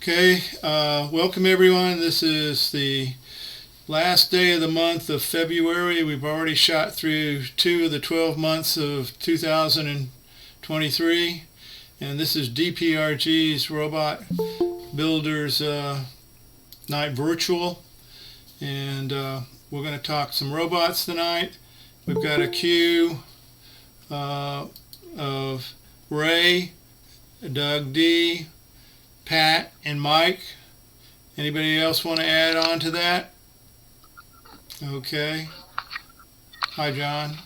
Okay, welcome everyone. This is the last day of the month of February. We've already shot through 2 of the 12 months of 2023, and this is DPRG's Robot Builders Night Virtual, and we're going to talk some robots tonight. We've got a queue of Ray, Doug D, Pat, and Mike. Anybody else want to add on to that? Okay. Hi, John.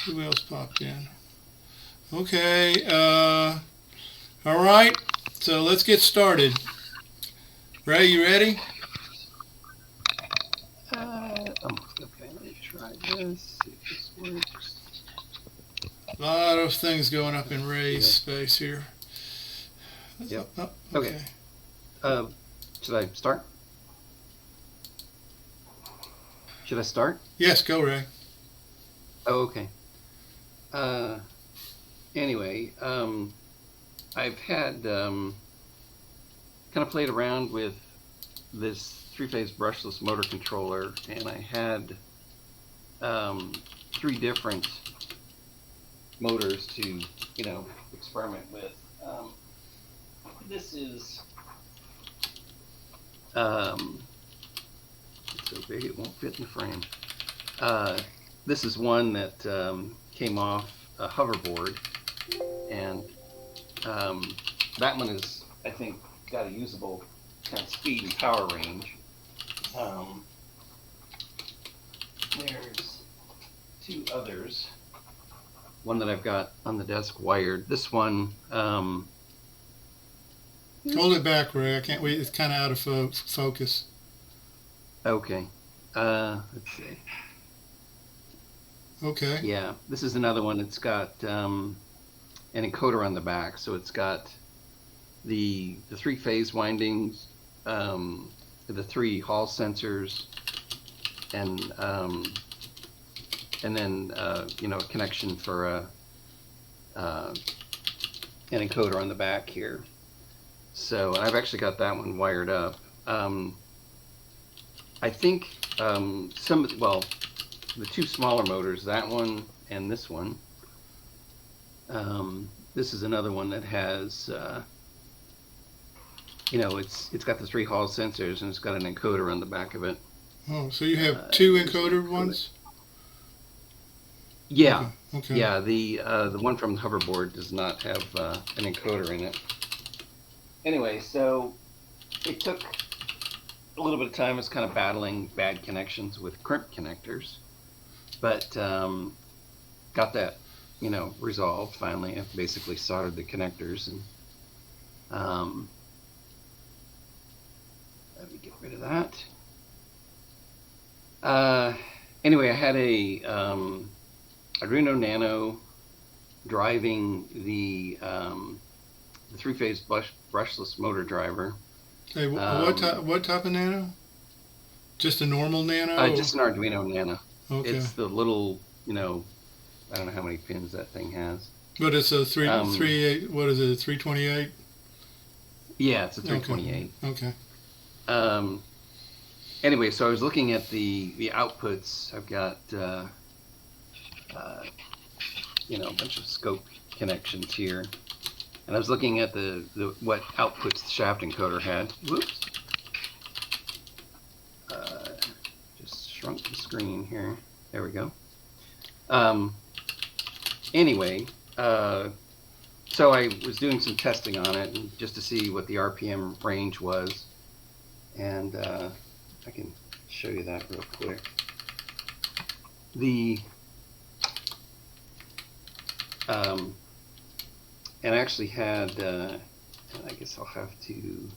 Who else popped in? Okay. All right. So let's get started. Ray, you ready? Okay, let me try this, see if this works. A lot of things going up in Ray's space here. Yep. Oh, okay. Should I start? Should I start? Yes, go, Ray. Oh, okay. Anyway, I've had kind of played around with this three-phase brushless motor controller, and I had 3 different motors to, experiment with. This is it's so big it won't fit in the frame. This is one that came off a hoverboard, and that one is, I think, got a usable kind of speed and power range. There's 2 others. One that I've got on the desk wired. This one. Hold it back, Ray. I can't wait. It's kind of out of focus. Okay. Let's see. Okay. Yeah, this is another one. It's got an encoder on the back, so it's got the 3-phase windings, the 3 Hall sensors, and then a connection for an encoder on the back here. So I've actually got that one wired up. I think the 2 smaller motors, that one and this one. This is another one that has, it's got the 3 Hall sensors, and it's got an encoder on the back of it. Oh, so you have 2 encoder ones? Yeah. Okay. Yeah, the one from the hoverboard does not have an encoder in it. Anyway, so it took a little bit of time. It's kind of battling bad connections with crimp connectors, but got that, resolved finally. I've basically soldered the connectors, and let me get rid of that. Anyway, I had a Arduino Nano driving the 3-phase brushless motor driver. Hey, what type of Nano? Just a normal Nano? Just an Arduino Nano. Okay. It's the little, I don't know how many pins that thing has. But it's a 328? Yeah, it's a 328. Okay. Anyway, so I was looking at the outputs. I've got a bunch of scope connections here, and I was looking at the what outputs the shaft encoder had. Whoops. Just shrunk the screen here. There we go. Anyway, so I was doing some testing on it, and just to see what the RPM range was, and I can show you that real quick. And I actually had, I guess I'll have to,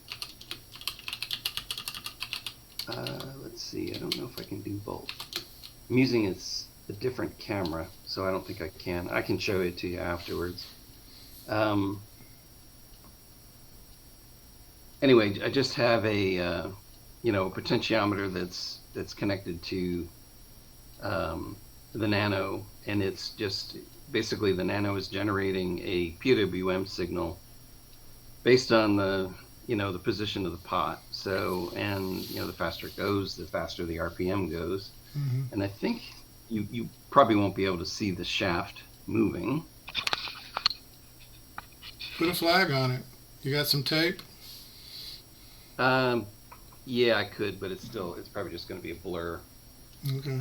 let's see, I don't know if I can do both. I'm using a different camera, so I don't think I can. I can show it to you afterwards. Anyway, I just have a potentiometer that's connected to the Nano, and it's just basically the Nano is generating a PWM signal based on the the position of the pot. So, and the faster it goes, the faster the RPM goes. Mm-hmm. And I think you probably won't be able to see the shaft moving. Put a flag on it. You got some tape? Yeah, I could, but it's probably just going to be a blur. Okay.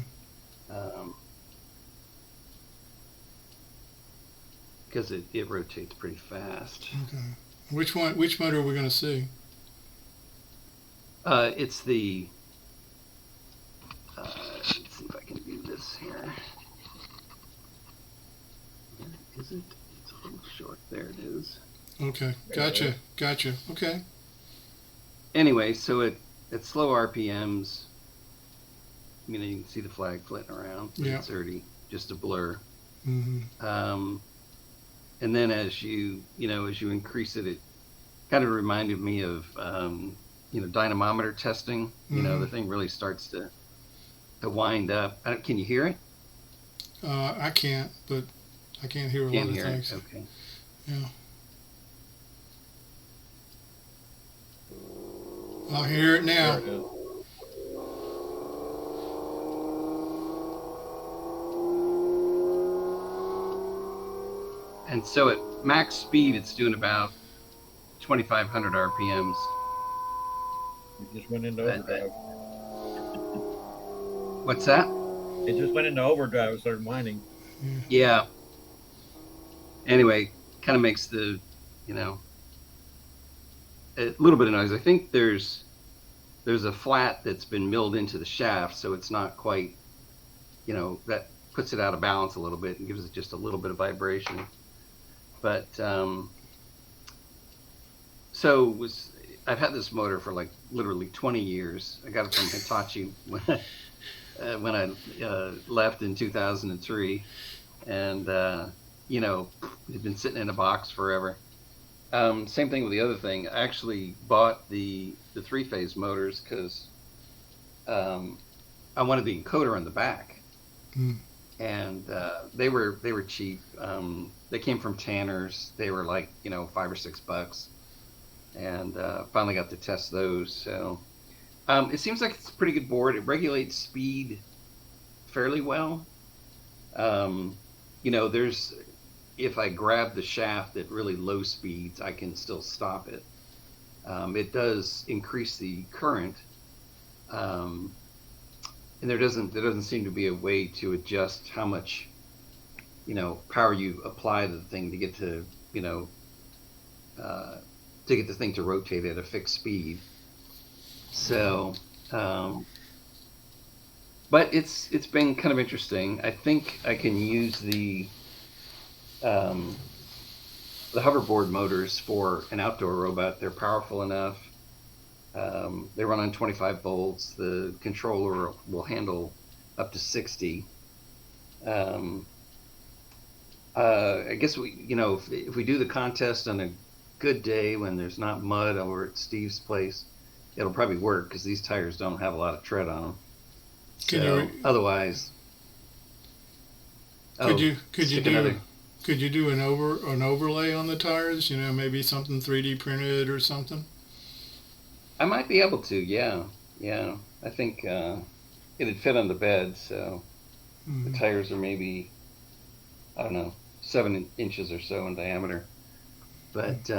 Because it rotates pretty fast. Okay. Which motor are we going to see? It's the. Let's see if I can do this here. Where is it? It's a little short. There it is. Okay. Gotcha. Okay. Anyway, so at slow RPMs, you can see the flag flitting around. Yeah. It's already just a blur. Mm-hmm. And then as you increase it, it kind of reminded me of dynamometer testing. Mm-hmm. The thing really starts to wind up. Can you hear it? I can't, but I can't hear a lot of things. Okay. Yeah. I'll hear it now. And so at max speed, it's doing about 2,500 RPMs. It just went into overdrive. What's that? It just went into overdrive and started whining. Yeah. Anyway, kind of makes the, a little bit of noise. I think there's a flat that's been milled into the shaft, so it's not quite, that puts it out of balance a little bit and gives it just a little bit of vibration. But I've had this motor for like literally 20 years. I got it from Hitachi when I left in 2003, and it's been sitting in a box forever. Same thing with the other thing. I actually bought the 3-phase motors because I wanted the encoder on the back, and they were cheap. They came from Tanner's. They were like $5 or $6, and finally got to test those. So it seems like it's a pretty good board. It regulates speed fairly well. If I grab the shaft at really low speeds, I can still stop it. It does increase the current, and there doesn't seem to be a way to adjust how much power you apply to the thing to get to get the thing to rotate at a fixed speed. So, but it's been kind of interesting. I think I can use the hoverboard motors for an outdoor robot. They're powerful enough. They run on 25 volts. The controller will handle up to 60. I guess if we do the contest on a good day when there's not mud over at Steve's place, it'll probably work because these tires don't have a lot of tread on them. Otherwise, could you do an overlay on the tires? Maybe something 3D printed or something. I might be able to. Yeah. I think it'd fit on the bed. So the tires are maybe, I don't know, 7 inches or so in diameter. But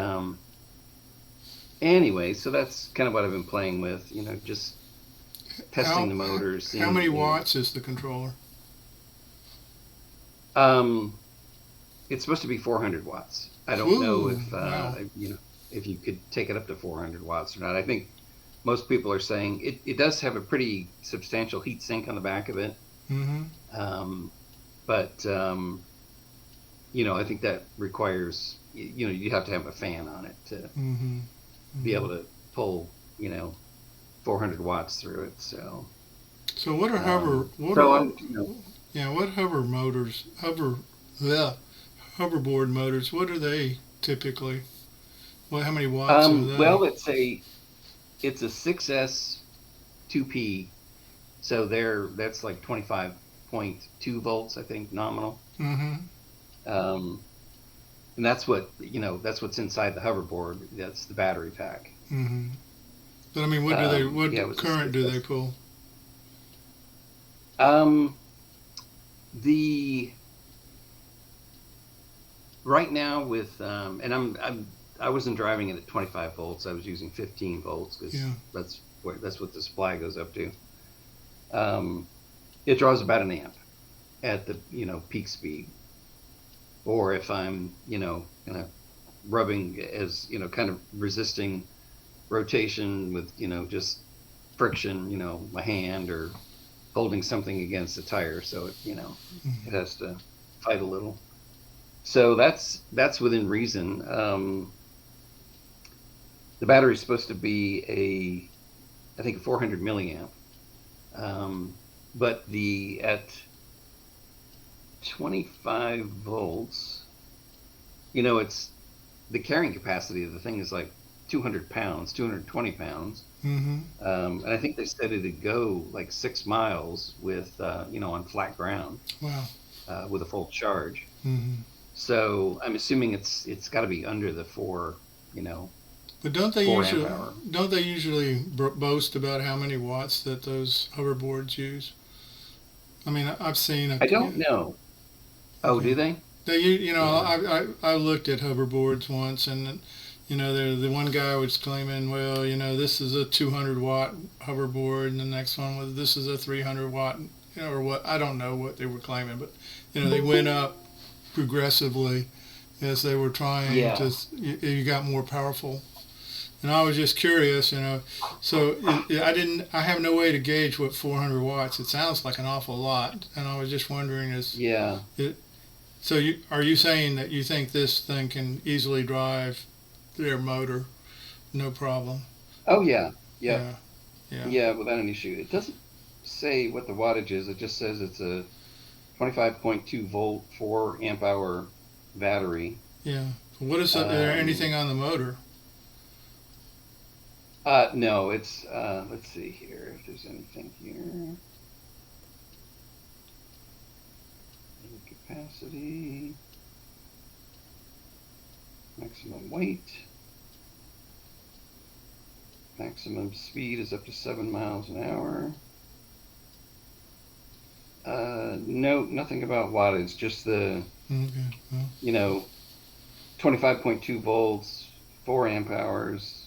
anyway, so that's kind of what I've been playing with. Just testing the motors. How many watts is the controller? It's supposed to be 400 watts. I don't know if if you could take it up to 400 watts or not. I think most people are saying it does have a pretty substantial heat sink on the back of it. But I think that requires you have to have a fan on it to be able to pull 400 watts through it. So what are hoverboard motors? What are they typically? How many watts are they? Well, it's a 6S 2P, so that's like 25.2 volts, I think, nominal. And that's what's inside the hoverboard. That's the battery pack. Mm-hmm. But I mean, what do they? What Yeah, it was a current do speed they test. pull? The right now with and I wasn't driving it at 25 volts. I was using 15 volts because Yeah. that's what the supply goes up to. It draws about an amp at the peak speed, or if I'm kind of rubbing as kind of resisting rotation with just friction, my hand or holding something against the tire, so it has to fight a little. So that's within reason. The battery's supposed to be I think a 400 milliamp, but at 25 volts, it's the carrying capacity of the thing is like 200 pounds, 220 pounds. Mm-hmm. And I think they said it'd go like 6 miles with, on flat ground, Wow. with a full charge. Mm-hmm. So I'm assuming it's got to be under the 4, But don't they 4 amp usually hour. boast about how many watts that those hoverboards use? I mean, I've seen I don't know. Oh, Okay. do they? Yeah. I looked at hoverboards once, and the one guy was claiming, well, this is a 200 watt hoverboard, and the next one was this is a 300 watt, or what, I don't know what they were claiming, but they went up progressively as they were trying Yeah. to. You got more powerful, and I was just curious, So I have no way to gauge what 400 watts. It sounds like an awful lot, and I was just wondering Yeah. So are you saying that you think this thing can easily drive their motor, no problem? Oh, yeah. Yeah. Yeah. Yeah, without an issue. It doesn't say what the wattage is. It just says it's a 25.2 volt, 4 amp hour battery. Yeah. What is there anything on the motor? No, it's let's see here if there's anything here. Capacity, maximum weight, maximum speed is up to 7 miles an hour. No, nothing about wattage, just the Okay. Well, 25.2 volts, 4 amp hours.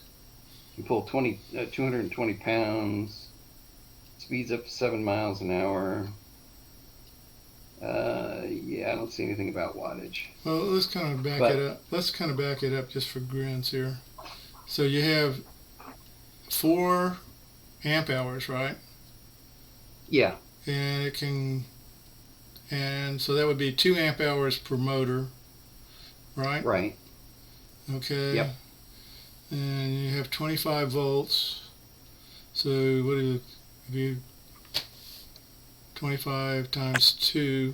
You pull 220 pounds, speeds up to 7 miles an hour. Yeah, I don't see anything about wattage. well, let's kind of back it up. Let's kind of back it up just for grins here. So you have 4 amp hours, right? Yeah. And so that would be 2 amp hours per motor, right? Right. Okay. Yep. And you have 25 volts. So what do you 25 times 2?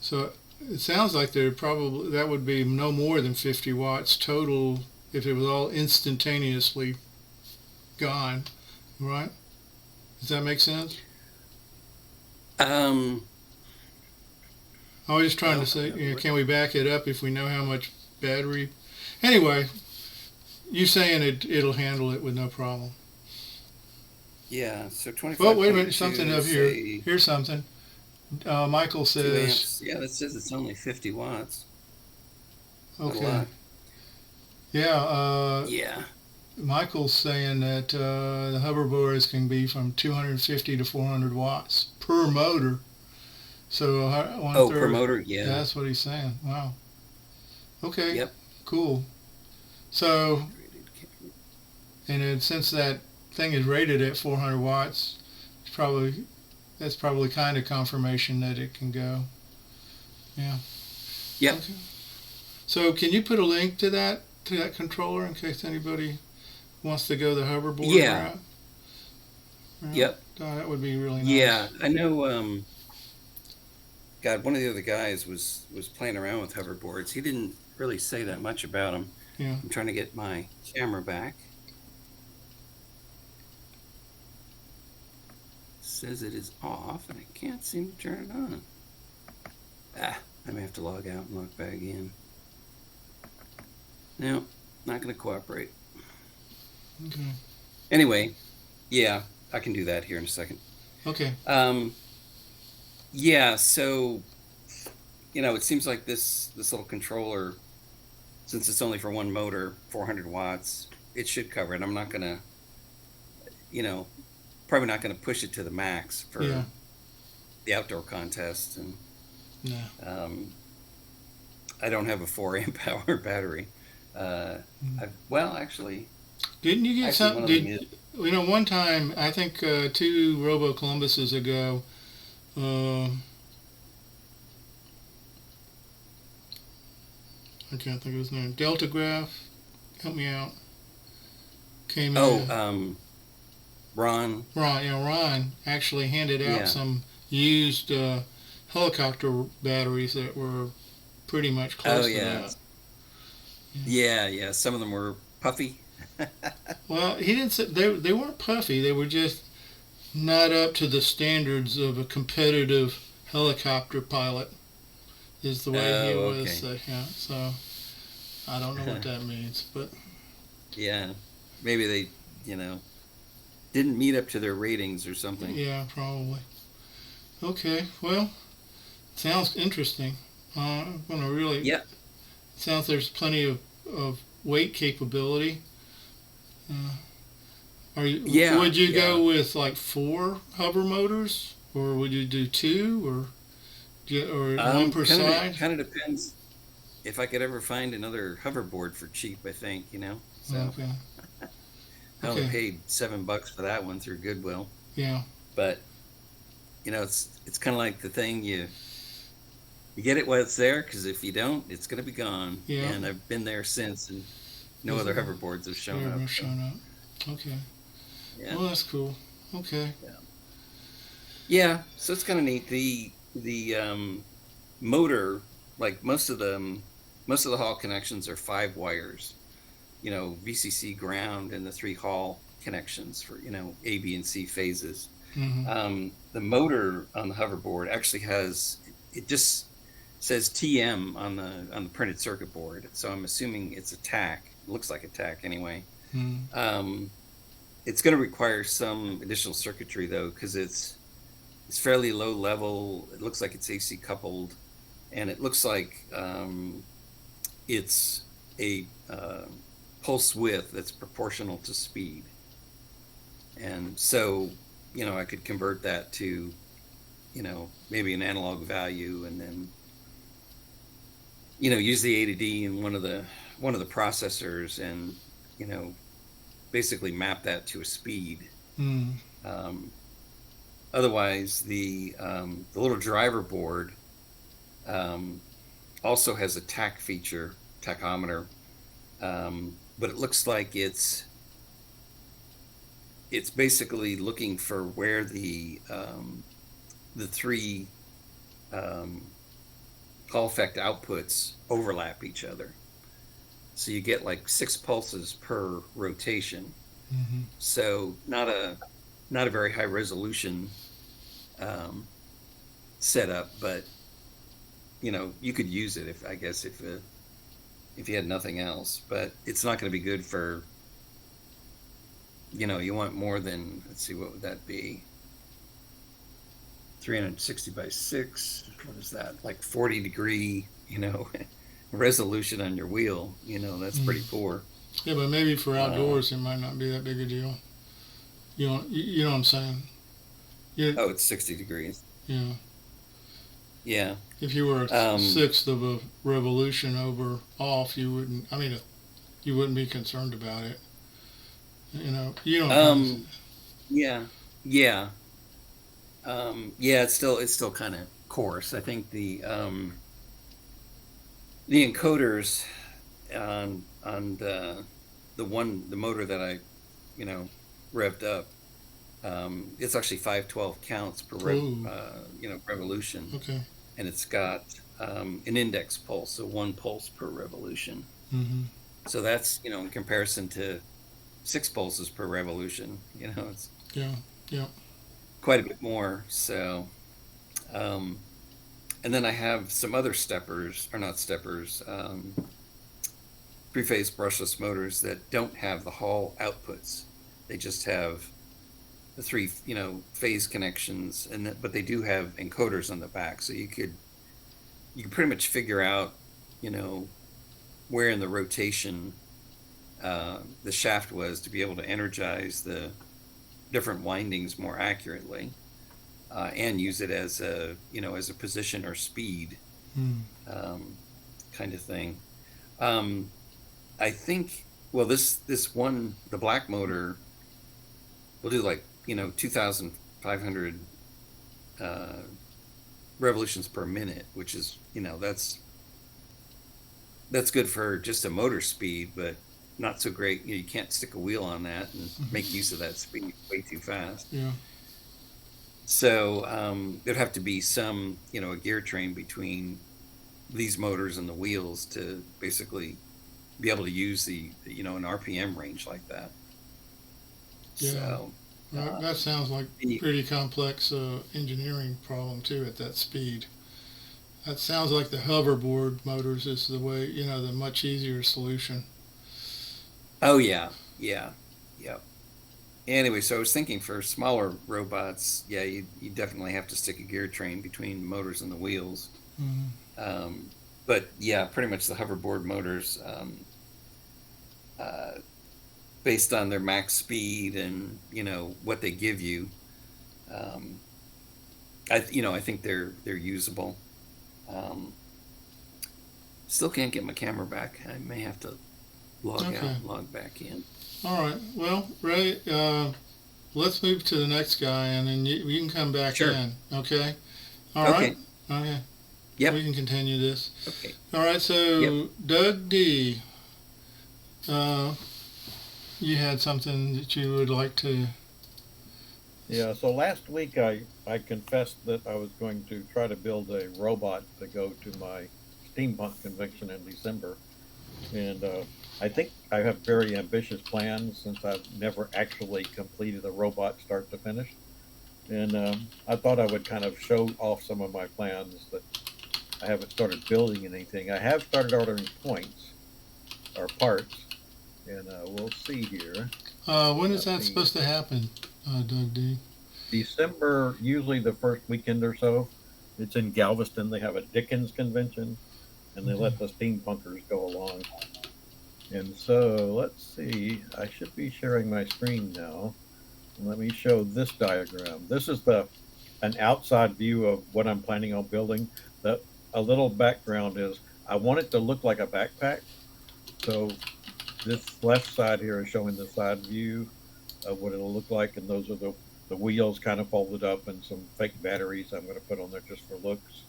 So it sounds like that would be no more than 50 watts total if it was all instantaneously gone, right? Does that make sense? I was just trying to say, can we back it up if we know how much battery? Anyway, you're saying it'll handle it with no problem. Yeah, so 25. Well, wait a minute, something up here. Here's something. Michael 2 says. amps. Yeah, that says it's only 50 watts. Okay. Yeah. Yeah. Michael's saying that the hoverboards can be from 250 to 400 watts per motor. So per motor, yeah. That's what he's saying. Wow. Okay. Yep. Cool. So, and then since that thing is rated at 400 watts, that's probably kind of confirmation that it can go. Yeah. Yep. Okay. So can you put a link to that controller in case anybody wants to go the hoverboard route? Yep. That would be really nice. Yeah, I know. God, one of the other guys was playing around with hoverboards. He didn't really say that much about them. Yeah. I'm trying to get my camera back. Says it is off, and I can't seem to turn it on. I may have to log out and log back in. No, not going to cooperate. Okay. Anyway, yeah, I can do that here in a second. Okay. Yeah, so it seems like this little controller, since it's only for one motor, 400 watts, it should cover it. I'm not gonna, probably not gonna push it to the max for Yeah. the outdoor contest, and Yeah. I don't have a 4 amp hour battery. Well, actually, Didn't you get one some? of them is. One time, I think 2 Robo Columbuses ago, I can't think of his name. Deltagraph, help me out. Came in. Oh, Ron. Ron actually handed out Yeah. some used helicopter batteries that were pretty much close Oh, to yeah. that. Yeah. Some of them were puffy. Well, he didn't say they weren't puffy. They were just not up to the standards of a competitive helicopter pilot. Is the way he Oh, was. okay. Yeah. So I don't know what that means, but Yeah. Maybe they, didn't meet up to their ratings or something. yeah, probably. Okay. Well, sounds interesting. I'm gonna really. Yeah. Sounds there's plenty of weight capability. Yeah. Would you yeah. go with like 4 hover motors, or would you do 2, or one per side? Kind of depends if I could ever find another hoverboard for cheap, I think, So Okay. I only Okay. paid $7 for that one through Goodwill. Yeah. But it's kind of like the thing you get it while it's there, because if you don't, it's going to be gone. Yeah. And I've been there since, and no Is other it- hoverboards have shown up. Never shown up. Okay. Yeah. Well, that's cool. Okay. Yeah, so it's kind of neat. The motor, like most of the hall connections are 5 wires. VCC ground and the 3 hall connections for A, B, and C phases. Hmm. The motor on the hoverboard actually it just says TM on the printed circuit board. So I'm assuming it's a TAC. It looks like a TAC anyway. Mm. It's going to require some additional circuitry though, because it's fairly low level. It looks like it's AC coupled, and it looks like it's a pulse width that's proportional to speed. And so, I could convert that to, maybe an analog value, and then, use the A to D in one of the processors, and, basically map that to a speed. Mm. Otherwise, the little driver board also has a TAC feature, tachometer, but it looks like it's basically looking for where the 3 Hall effect outputs overlap each other. So you get like 6 pulses per rotation. Hmm. So not a very high resolution setup, but you could use it if you had nothing else. But it's not going to be good for you want more than, let's see, what would that be? 360 by 6. What is that? Like 40 degree, resolution on your wheel. That's pretty poor. Yeah, but maybe for outdoors, it might not be that big a deal. You know what I'm saying? Oh, it's 60 degrees. Yeah. Yeah. If you were a sixth of a revolution over off, you wouldn't. I mean, you wouldn't be concerned about it. You don't. Yeah. It's still kind of coarse. I think the encoders on the motor that I revved up, it's actually 512 counts per revolution. Okay. And it's got an index pulse, so 1 pulse per revolution. Mm-hmm. So that's in comparison to 6 pulses per revolution. It's quite a bit more. So, and then I have some other steppers, or not steppers, three-phase brushless motors that don't have the Hall outputs. They just have the three, phase connections, but they do have encoders on the back, so you could pretty much figure out, where in the rotation the shaft was to be able to energize the different windings more accurately, and use it as a position or speed kind of thing. I think, well, this one, the black motor, will do 2,500 revolutions per minute, which is, that's good for just a motor speed, but not so great. You can't stick a wheel on that and make use of that speed way too fast. Yeah. So there'd have to be some, a gear train between these motors and the wheels to basically be able to use the an RPM range like that. Yeah. So, that sounds like pretty complex engineering problem too at that speed. That sounds like the hoverboard motors is the way, the much easier solution. Oh yeah. Anyway, so I was thinking for smaller robots, you definitely have to stick a gear train between the motors and the wheels. Mm-hmm. But yeah, pretty much the hoverboard motors, based on their max speed and what they give you, I think they're usable. Still can't get my camera back. I may have to log out and log back in. All right. Well, Ray, let's move to the next guy, and then you can come back in. Okay. All right. Okay. Yep. We can continue this. Okay. All right. So, Doug D, you had something that you would like to. Yeah. So last week I confessed that I was going to try to build a robot to go to my steampunk convention in December, and I think I have very ambitious plans since I've never actually completed a robot start to finish. And I thought I would kind of show off some of my plans that I haven't started building anything. I have started ordering points or parts, and we'll see here. When is that supposed to happen, Doug D? December, usually the first weekend or so. It's in Galveston. They have a Dickens convention, and they let the steampunkers go along. And so, let's see, I should be sharing my screen now. Let me show this diagram. This is an outside view of what I'm planning on building. A little background is I want it to look like a backpack. So this left side here is showing the side view of what it'll look like, and those are the wheels kind of folded up and some fake batteries I'm going to put on there just for looks.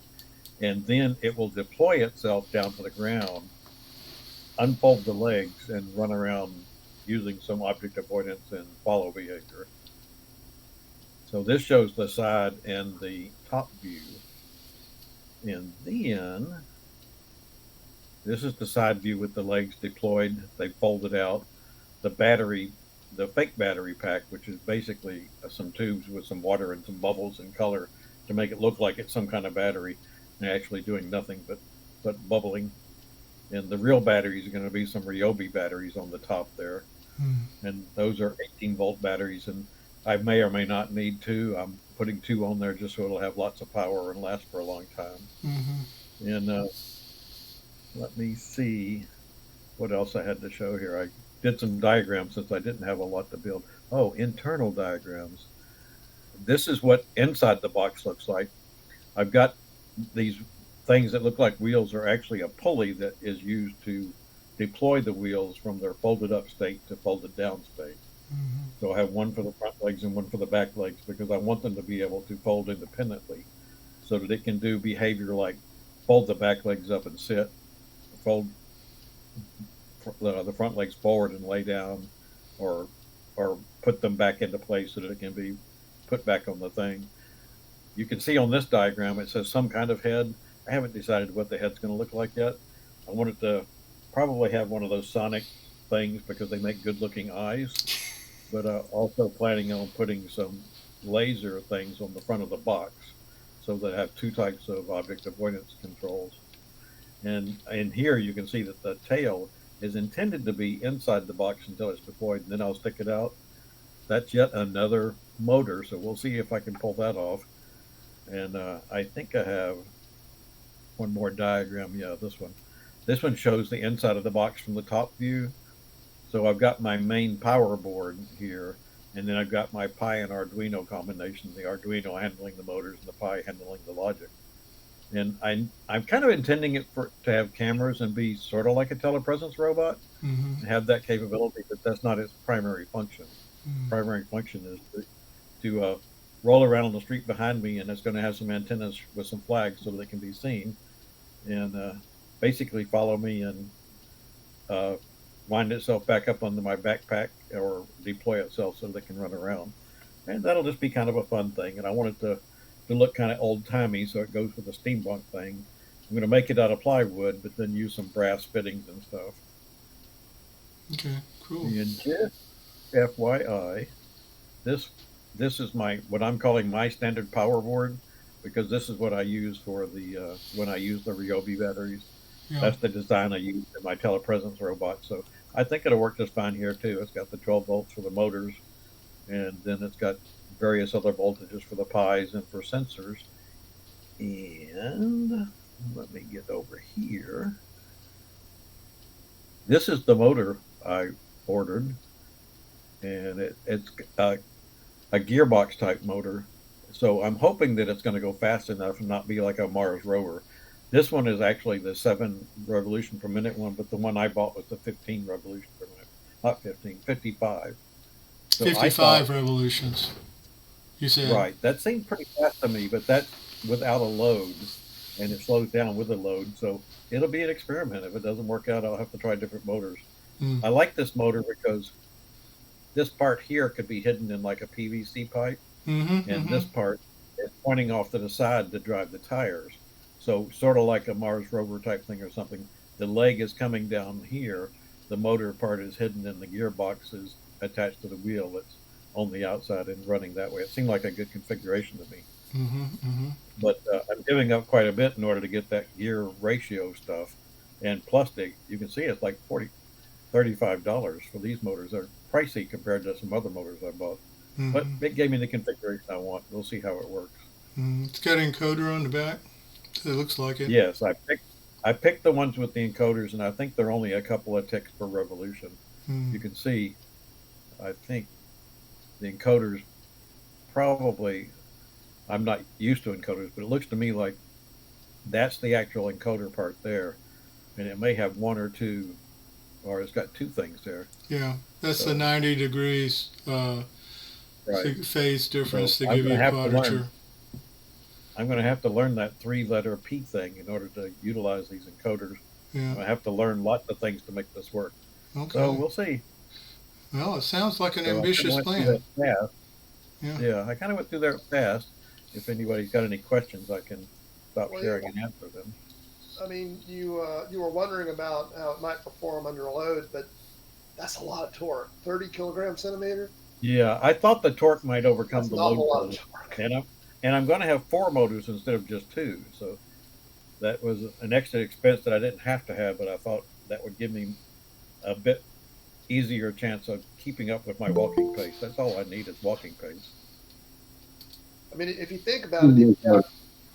And then it will deploy itself down to the ground, unfold the legs, and run around using some object avoidance and follow behavior. So this shows the side and the top view. And then this is the side view with the legs deployed. They folded out. The fake battery pack, which is basically some tubes with some water and some bubbles and color to make it look like it's some kind of battery, and actually doing nothing but bubbling. And the real batteries are going to be some Ryobi batteries on the top there. And those are 18-volt batteries, and I may or may not need two. I'm putting two on there just so it'll have lots of power and last for a long time. And let me see what else I had to show here. I did some diagrams since I didn't have a lot to build. Oh, internal diagrams. This is what inside the box looks like. I've got these things that look like wheels are actually a pulley that is used to deploy the wheels from their folded up state to folded down state. So I have one for the front legs and one for the back legs because I want them to be able to fold independently so that it can do behavior like fold the back legs up and sit, fold the front legs forward and lay down, or put them back into place so that it can be put back on the thing. You can see on this diagram it says some kind of head. I haven't decided what the head's going to look like yet. I want it to probably have one of those sonic things because they make good looking eyes, but also planning on putting some laser things on the front of the box so that I have two types of object avoidance controls. And in here you can see that the tail is intended to be inside the box until it's deployed, and then I'll stick it out. That's yet another motor, so we'll see if I can pull that off. And I think I have one more diagram. Yeah, this one. This one shows the inside of the box from the top view. So I've got my main power board here, and then I've got my Pi and Arduino combination, the Arduino handling the motors and the Pi handling the logic. And I'm kind of intending it to have cameras and be sort of like a telepresence robot, and have that capability, but that's not its primary function. Primary function is to roll around on the street behind me, and it's going to have some antennas with some flags so that it can be seen, and basically follow me and wind itself back up onto my backpack or deploy itself so that it can run around. And that'll just be kind of a fun thing. And I want it to look kind of old-timey, so it goes with the steampunk thing. I'm going to make it out of plywood, but then use some brass fittings and stuff. Okay, cool. And just FYI, this is what I'm calling my standard power board, because this is what I use for the when I use the Ryobi batteries. Yeah. That's the design I use in my telepresence robot. So I think it'll work just fine here too. It's got the 12 volts for the motors, and then it's got various other voltages for the Pis and for sensors. And let me get over here. This is the motor I ordered, and it's a gearbox type motor. So I'm hoping that it's going to go fast enough and not be like a Mars rover. This one is actually the 7 revolution per minute one, but the one I bought was the 15 revolution per minute. Not 15, 55. So 55 revolutions, you said. Right. That seemed pretty fast to me, but that's without a load, and it slows down with a load. So it'll be an experiment. If it doesn't work out, I'll have to try different motors. I like this motor because this part here could be hidden in like a PVC pipe, and this part is pointing off to the side to drive the tires. So sort of like a Mars rover type thing or something. The leg is coming down here. The motor part is hidden, and the gearbox is attached to the wheel that's on the outside and running that way. It seemed like a good configuration to me. But I'm giving up quite a bit in order to get that gear ratio stuff. And plus, you can see it's like $35 for these motors. They're pricey compared to some other motors I bought. But it gave me the configuration I want. We'll see how it works. It's got an encoder on the back. It looks like it. Yes, I picked the ones with the encoders, and I think they're only a couple of ticks per revolution. You can see, I think the encoders probably, I'm not used to encoders, but it looks to me like that's the actual encoder part there. And it may have one or two, or it's got 2 things there. Yeah, that's the 90 degrees right. phase difference So to give you a quadrature. I'm going to have to learn that 3-letter P thing in order to utilize these encoders. Yeah. I have to learn lots of things to make this work. Okay. So we'll see. Well, it sounds like an ambitious plan. Yeah, I kind of went through there fast. If anybody's got any questions, I can stop sharing and answer them. I mean, you were wondering about how it might perform under a load, but that's a lot of torque. 30 kilogram centimeter? Yeah, I thought the torque might overcome That's the not a lot load. of torque. And I'm going to have 4 motors instead of just 2. So that was an extra expense that I didn't have to have, but I thought that would give me a bit easier chance of keeping up with my walking pace. That's all I need is walking pace. I mean, if you think about it,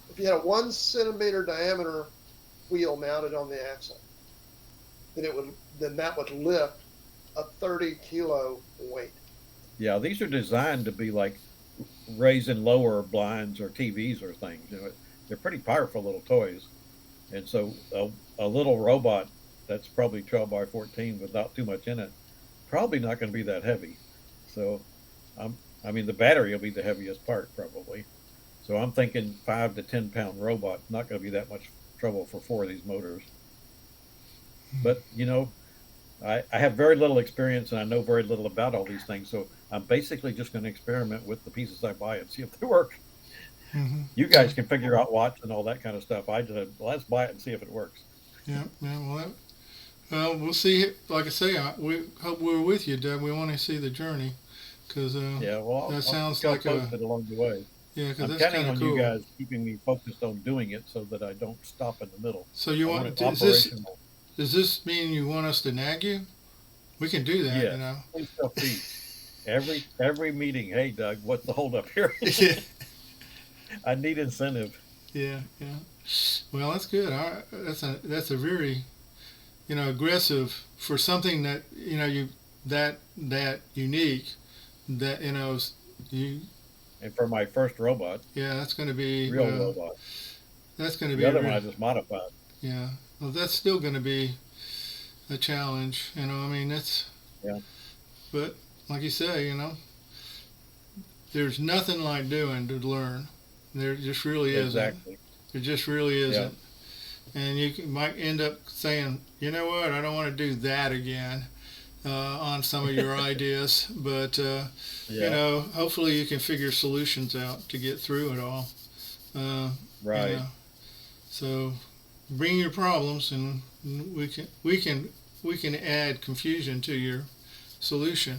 if you had a 1 centimeter diameter wheel mounted on the axle, then that would lift a 30 kilo weight. Yeah, these are designed to be like raising lower blinds or TVs or things. You know, they're pretty powerful little toys, and so a little robot that's probably 12 by 14 without too much in it, probably not going to be that heavy. So, I mean, the battery will be the heaviest part probably. So I'm thinking 5 to 10 pound robot, not going to be that much trouble for 4 of these motors. But you know, I have very little experience and I know very little about all these things. So I'm basically just going to experiment with the pieces I buy and see if they work. You guys can figure out watts and all that kind of stuff. Let's buy it and see if it works. Yeah. Well, we'll see. Like I say, we hope we're with you, Doug. We want to see the journey, because that sounds like along the way. Yeah, because I'm that's counting kind on of cool. you guys keeping me focused on doing it so that I don't stop in the middle. So you want it is this? operational. does this mean you want us to nag you? We can do that, Yeah. you know. Please tell Pete. Every meeting, hey Doug, what's the holdup here? Yeah, I need incentive. yeah, yeah. Well, that's good. That's a very, aggressive for something that you that unique, that you. And for my first robot, Yeah, that's going to be real robot. That's going to The be other one I just modified. Yeah, well, that's still going to be a challenge. I mean, Yeah. But like you say, there's nothing like doing to learn. There just really isn't. Exactly. There just really isn't. Yeah. And might end up saying, you know what, I don't want to do that again on some of your ideas. But, hopefully you can figure solutions out to get through it all. Right. So bring your problems, and we can add confusion to your solution.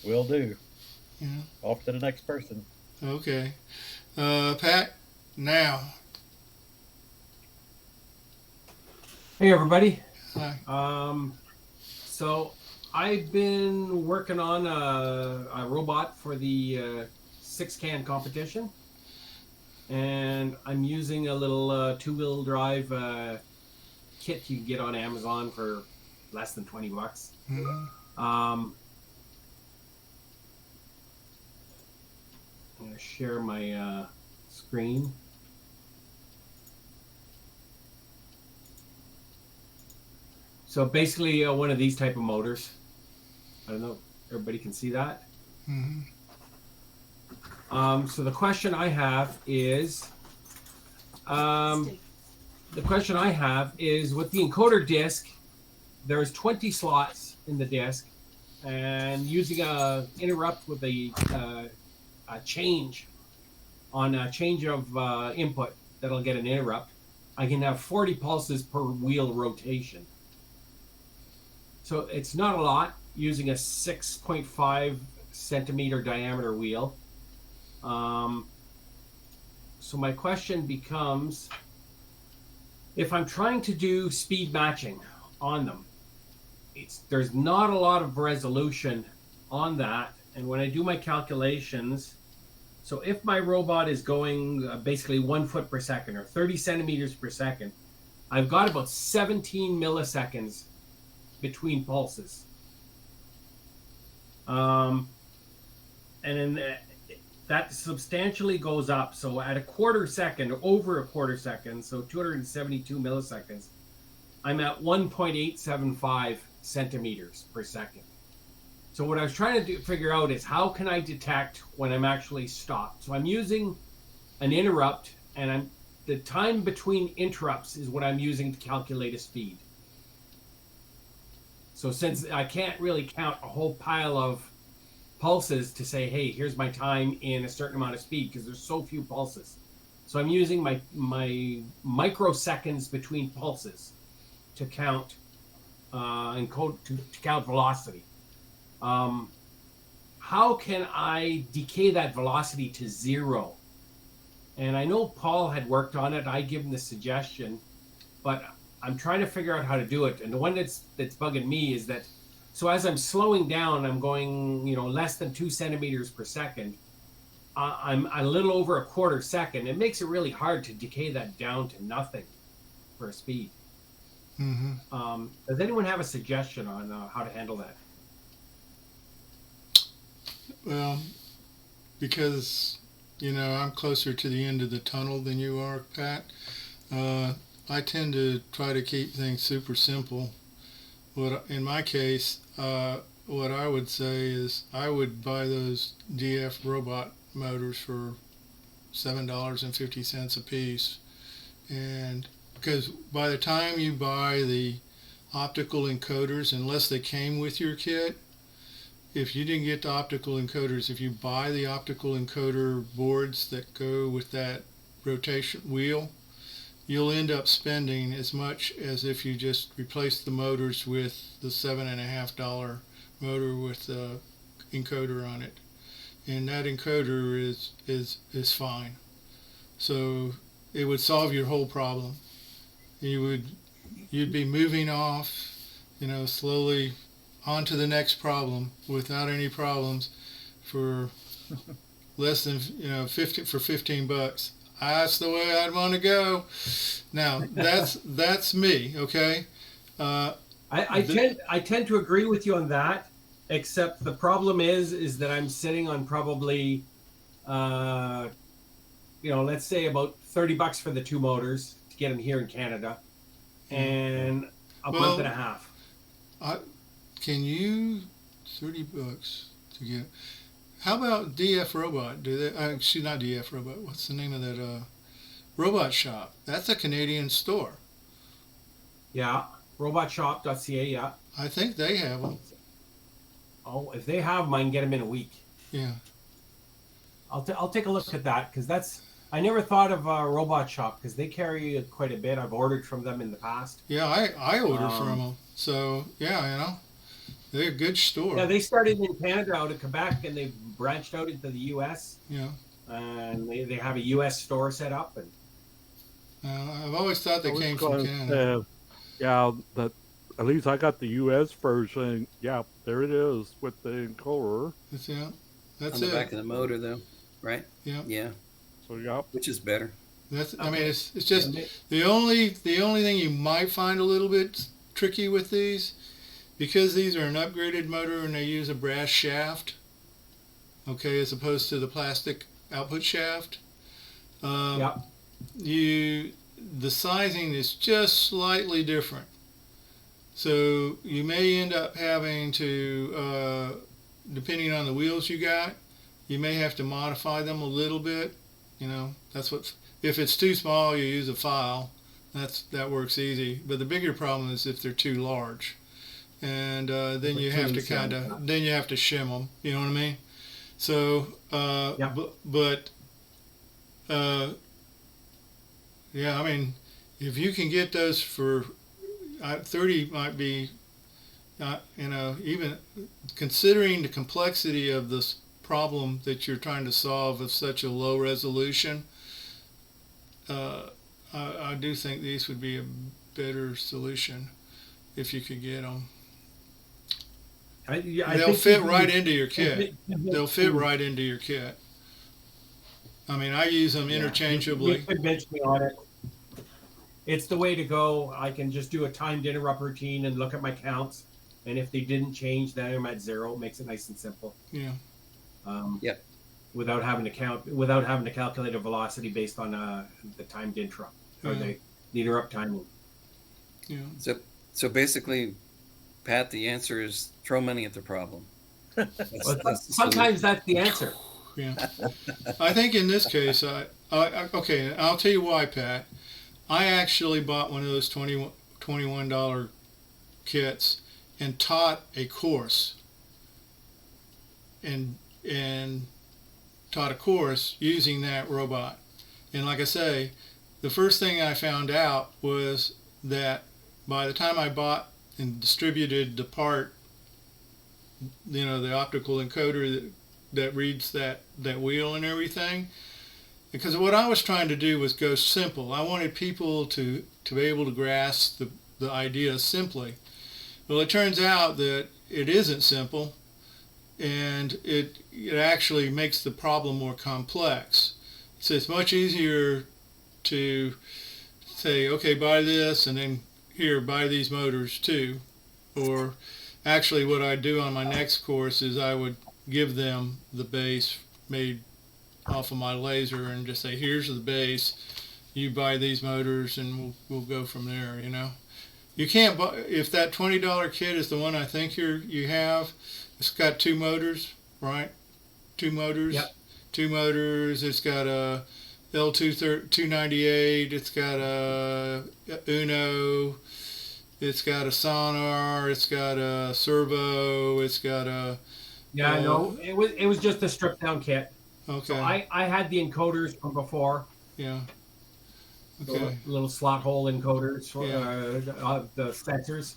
Will do. Yeah. Off to the next person. Okay. Pat, now. Hey everybody. Hi. So I've been working on a robot for the 6-can competition, and I'm using a little 2-wheel drive kit you can get on Amazon for less than $20. Mm-hmm. I'm going to share my screen. So basically one of these type of motors. I don't know, everybody can see that? Mm-hmm. So the question I have is, with the encoder disc, there's 20 slots in the disc, and using a interrupt with a change on a change of input that'll get an interrupt, I can have 40 pulses per wheel rotation. So it's not a lot using a 6.5 centimeter diameter wheel. So my question becomes, if I'm trying to do speed matching on them, there's not a lot of resolution on that. And when I do my calculations, so if my robot is going basically 1 foot per second or 30 centimeters per second, I've got about 17 milliseconds between pulses. And then that substantially goes up. So at a quarter second, over a quarter second, so 272 milliseconds, I'm at 1.875 centimeters per second. So what I was trying to figure out is how can I detect when I'm actually stopped? So I'm using an interrupt, and the time between interrupts is what I'm using to calculate a speed. So since I can't really count a whole pile of pulses to say, hey, here's my time in a certain amount of speed, because there's so few pulses. So I'm using my microseconds between pulses to count to count velocity. How can I decay that velocity to 0? And I know Paul had worked on it. I give him the suggestion, but I'm trying to figure out how to do it. And the one that's bugging me is that, so as I'm slowing down, I'm going, less than 2 centimeters per second. I'm a little over a quarter second. It makes it really hard to decay that down to nothing for a speed. Mm-hmm. Does anyone have a suggestion on how to handle that? Well, because, I'm closer to the end of the tunnel than you are, Pat, I tend to try to keep things super simple. In my case, what I would say is I would buy those DF robot motors for $7.50 a piece. And because by the time you buy the optical encoders, unless they came with your kit, if you didn't get the optical encoders, if you buy the optical encoder boards that go with that rotation wheel, you'll end up spending as much as if you just replace the motors with the $7.50 motor with the encoder on it. And that encoder is fine. So it would solve your whole problem. you'd be moving off, slowly on to the next problem without any problems for less than 15 bucks. That's the way I'd want to go. Now that's me, okay. I tend to agree with you on that, except the problem is that I'm sitting on probably let's say about $30 for the 2 motors to get them here in Canada, and a month and a half. Can you $30 to get? How about DF Robot? Do they? Actually, not DF Robot. What's the name of that robot shop? That's a Canadian store. Yeah, robotshop.ca. Yeah. I think they have them. Oh, if they have them, I can get them in a week. Yeah. I'll take a look at that, because I never thought of Robot Shop, because they carry quite a bit. I've ordered from them in the past. Yeah, I order from them. So yeah, they're a good store. Yeah, they started in Canada out of Quebec, and they branched out into the U.S. Yeah. And they have a U.S. store set up. And I've always thought they came from Canada. At least I got the U.S. version. Yeah, there it is with the encoder. That's on the back of the motor, though, right? Yeah. Yeah. So yeah, which is better. I mean, it's just the only thing you might find a little bit tricky with these, because these are an upgraded motor and they use a brass shaft, okay, as opposed to the plastic output shaft. The sizing is just slightly different, so you may end up having to, depending on the wheels you got, you may have to modify them a little bit. That's what. If it's too small, you use a file. That works easy. But the bigger problem is if they're too large, and then you have to shim them. You know what I mean? So, yeah. I mean, if you can get those for 30, might be, even considering the complexity of this problem that you're trying to solve with such a low resolution, I do think these would be a better solution if you could get them. They'll fit right into your kit. They'll fit right into your kit. I mean, I use them interchangeably. You convinced me on it. It's the way to go. I can just do a timed interrupt routine and look at my counts, and if they didn't change, then I'm at 0. It makes it nice and simple. Yeah. Without having to calculate a velocity based on the timed interrupt or the interrupt timing. Yeah. So basically, Pat, the answer is throw money at the problem. Sometimes that's the answer. Yeah. I think in this case, okay, I'll tell you why, Pat. I actually bought one of those $21 kits and taught a course and taught a course using that robot. And like I say, the first thing I found out was that by the time I bought and distributed the part, the optical encoder that reads that wheel and everything, because what I was trying to do was go simple. I wanted people to be able to grasp the idea simply. Well, it turns out that it isn't simple, and it actually makes the problem more complex. So it's much easier to say, okay, buy this, and then here, buy these motors too. Or actually what I do on my next course is I would give them the base made off of my laser and just say, here's the base, you buy these motors, and we'll go from there. You can't buy, if that $20 kit is the one I think you have, it's got 2 motors, right? 2 motors. Yep. 2 motors. It's got a L298. It's got a Uno. It's got a sonar. It's got a servo. It's got a. Yeah, I know. It was just a stripped down kit. Okay. So I had the encoders from before. Yeah. Okay. Little slot hole encoders for the sensors.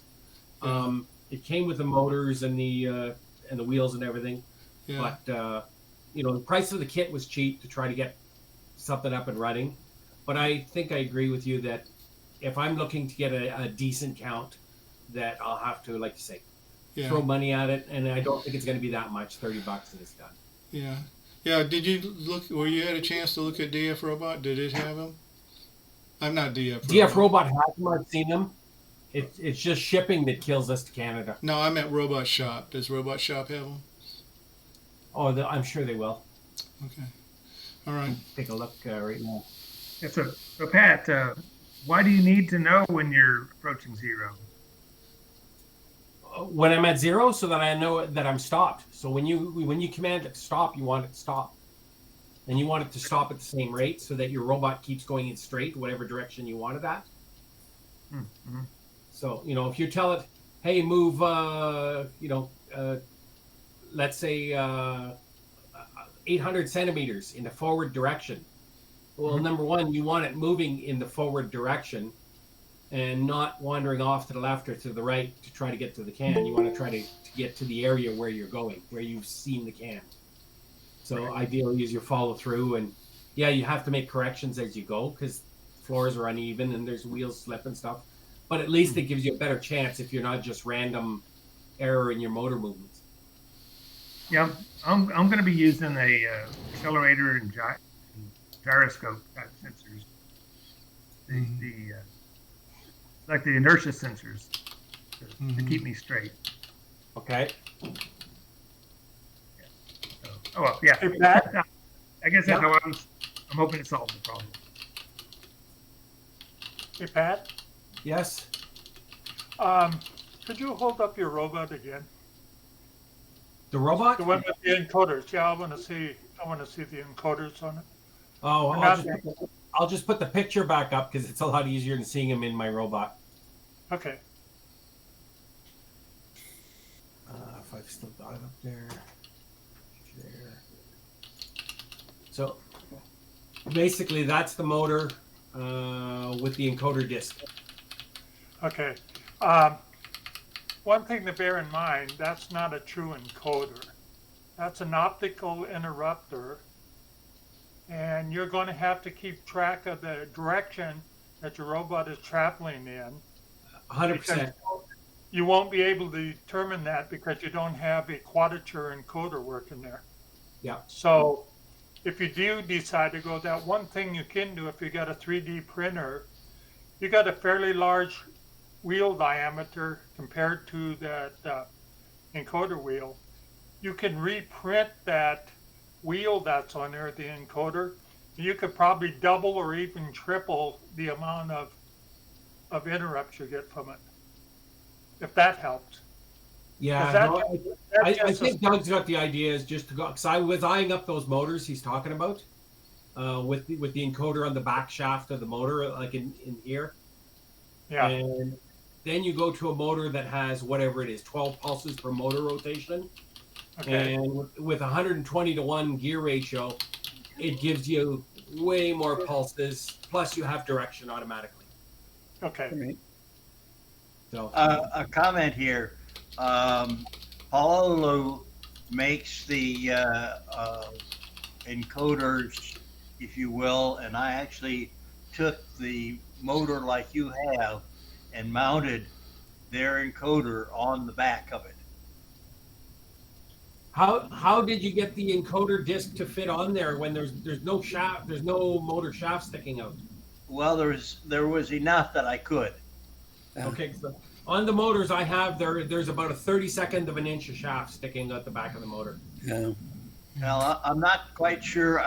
It came with the motors and the wheels and everything. Yeah. But the price of the kit was cheap to try to get something up and running. But I think I agree with you that if I'm looking to get a decent count, that I'll have to, like you say, Yeah. throw money at it, and I don't think it's going to be that much. $30 and it's done. Yeah. Yeah. Did you look? Were you had a chance to look at DF Robot? Did it have them? I'm not DF. DF Robot has them. I've seen them. It's just shipping that kills us to Canada. No, I'm at Robot Shop. Does Robot Shop have them? Oh, I'm sure they will. Okay. All right. Take a look right now. Yeah, so Pat, why do you need to know when you're approaching zero? When I'm at zero, so that I know that I'm stopped. So when you command it to stop, you want it to stop, and you want it to stop at the same rate, so that your robot keeps going in straight, whatever direction you want it at. Mm-hmm. So if you tell it, hey, move, let's say 800 centimeters in the forward direction. Well, number one, you want it moving in the forward direction and not wandering off to the left or to the right to try to get to the can. You want to try to get to the area where you're going, where you've seen the can. So ideally is your follow through, and yeah, you have to make corrections as you go because floors are uneven and there's wheels slip and stuff. But at least it gives you a better chance if you're not just random error in your motor movements. Yeah, I'm going to be using a accelerator and gyroscope type sensors. Like the inertia sensors to keep me straight. Okay. So, oh well, yeah. Hey, Pat? I guess that's how I'm hoping to solve the problem. Hey, Pat, Yes. could you hold up your robot again? The robot? The one with the encoders. Yeah, I want to see the encoders on it. Oh, Or I'll not I'll just put the picture back up because it's a lot easier than seeing him in my robot. Okay. If I've still got it up there. Share. So basically, that's the motor with the encoder disc. Okay. One thing to bear in mind, that's not a true encoder. That's an optical interrupter. And you're going to have to keep track of the direction that your robot is traveling in. 100%. You won't be able to determine that because you don't have a quadrature encoder working there. Yeah. So if you do decide to go that, one thing you can do if you got a 3D printer, you got a fairly large wheel diameter compared to that encoder wheel. You can reprint that wheel that's on there, the encoder. You could probably double or even triple the amount of interrupts you get from it, if that helps. Yeah. That- No, I think Doug's got the idea is just to go, because I was eyeing up those motors he's talking about with the encoder on the back shaft of the motor, like in here. Yeah. And then you go to a motor that has whatever it is, 12 pulses per motor rotation. Okay. And with 120 to 1 gear ratio, it gives you way more pulses. Plus, you have direction automatically. Okay. So A comment here. Paulo makes the encoders, if you will, and I actually took the motor like you have and mounted their encoder on the back of it. how did you get the encoder disc to fit on there when there's no shaft, there's no motor shaft sticking out? Well, there was enough that I could. Okay, so on the motors I have there's about a 32nd of an inch of shaft sticking out the back of the motor. Now, I'm not quite sure.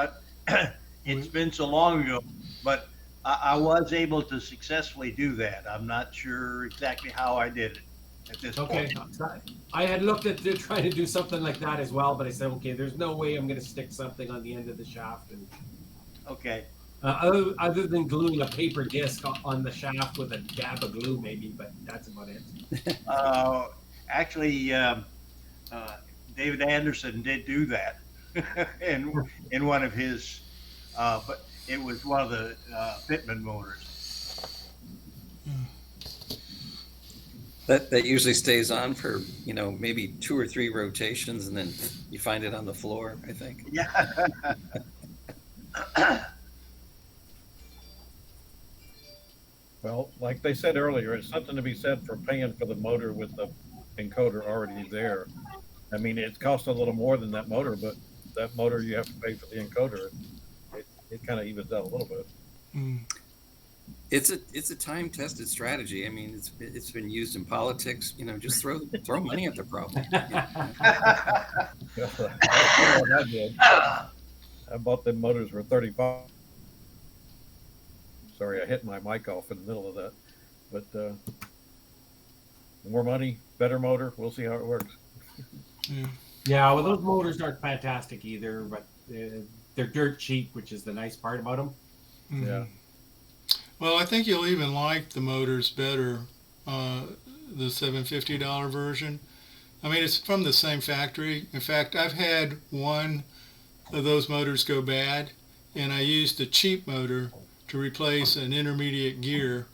It's been so long ago, but I was able to successfully do that. I'm not sure exactly how I did it at this Okay, point. I had looked at trying to do something like that as well, but I said, okay, there's no way I'm going to stick something on the end of the shaft, and Okay. other than gluing a paper disc on the shaft with a dab of glue, maybe, but that's about it. Actually, David Anderson did do that in one of his, but it was one of the Pittman motors. That usually stays on for, maybe 2 or 3 rotations, and then you find it on the floor, I think. Yeah. Well, like they said earlier, it's something to be said for paying for the motor with the encoder already there. I mean, it costs a little more than that motor, but that motor you have to pay for the encoder. It kind of evens out a little bit. Mm. It's a time tested strategy. I mean, it's been used in politics. You know, just throw money at the problem. That's what I did. I bought them motors for 35. Sorry, I hit my mic off in the middle of that. But more money, better motor. We'll see how it works. Yeah. Yeah, well, those motors aren't fantastic either, but they're dirt cheap, which is the nice part about them. Mhm. Yeah. Well, I think you'll even like the motors better, the $750 version. I mean, it's from the same factory. In fact, I've had one of those motors go bad, and I used the cheap motor to replace an intermediate gear.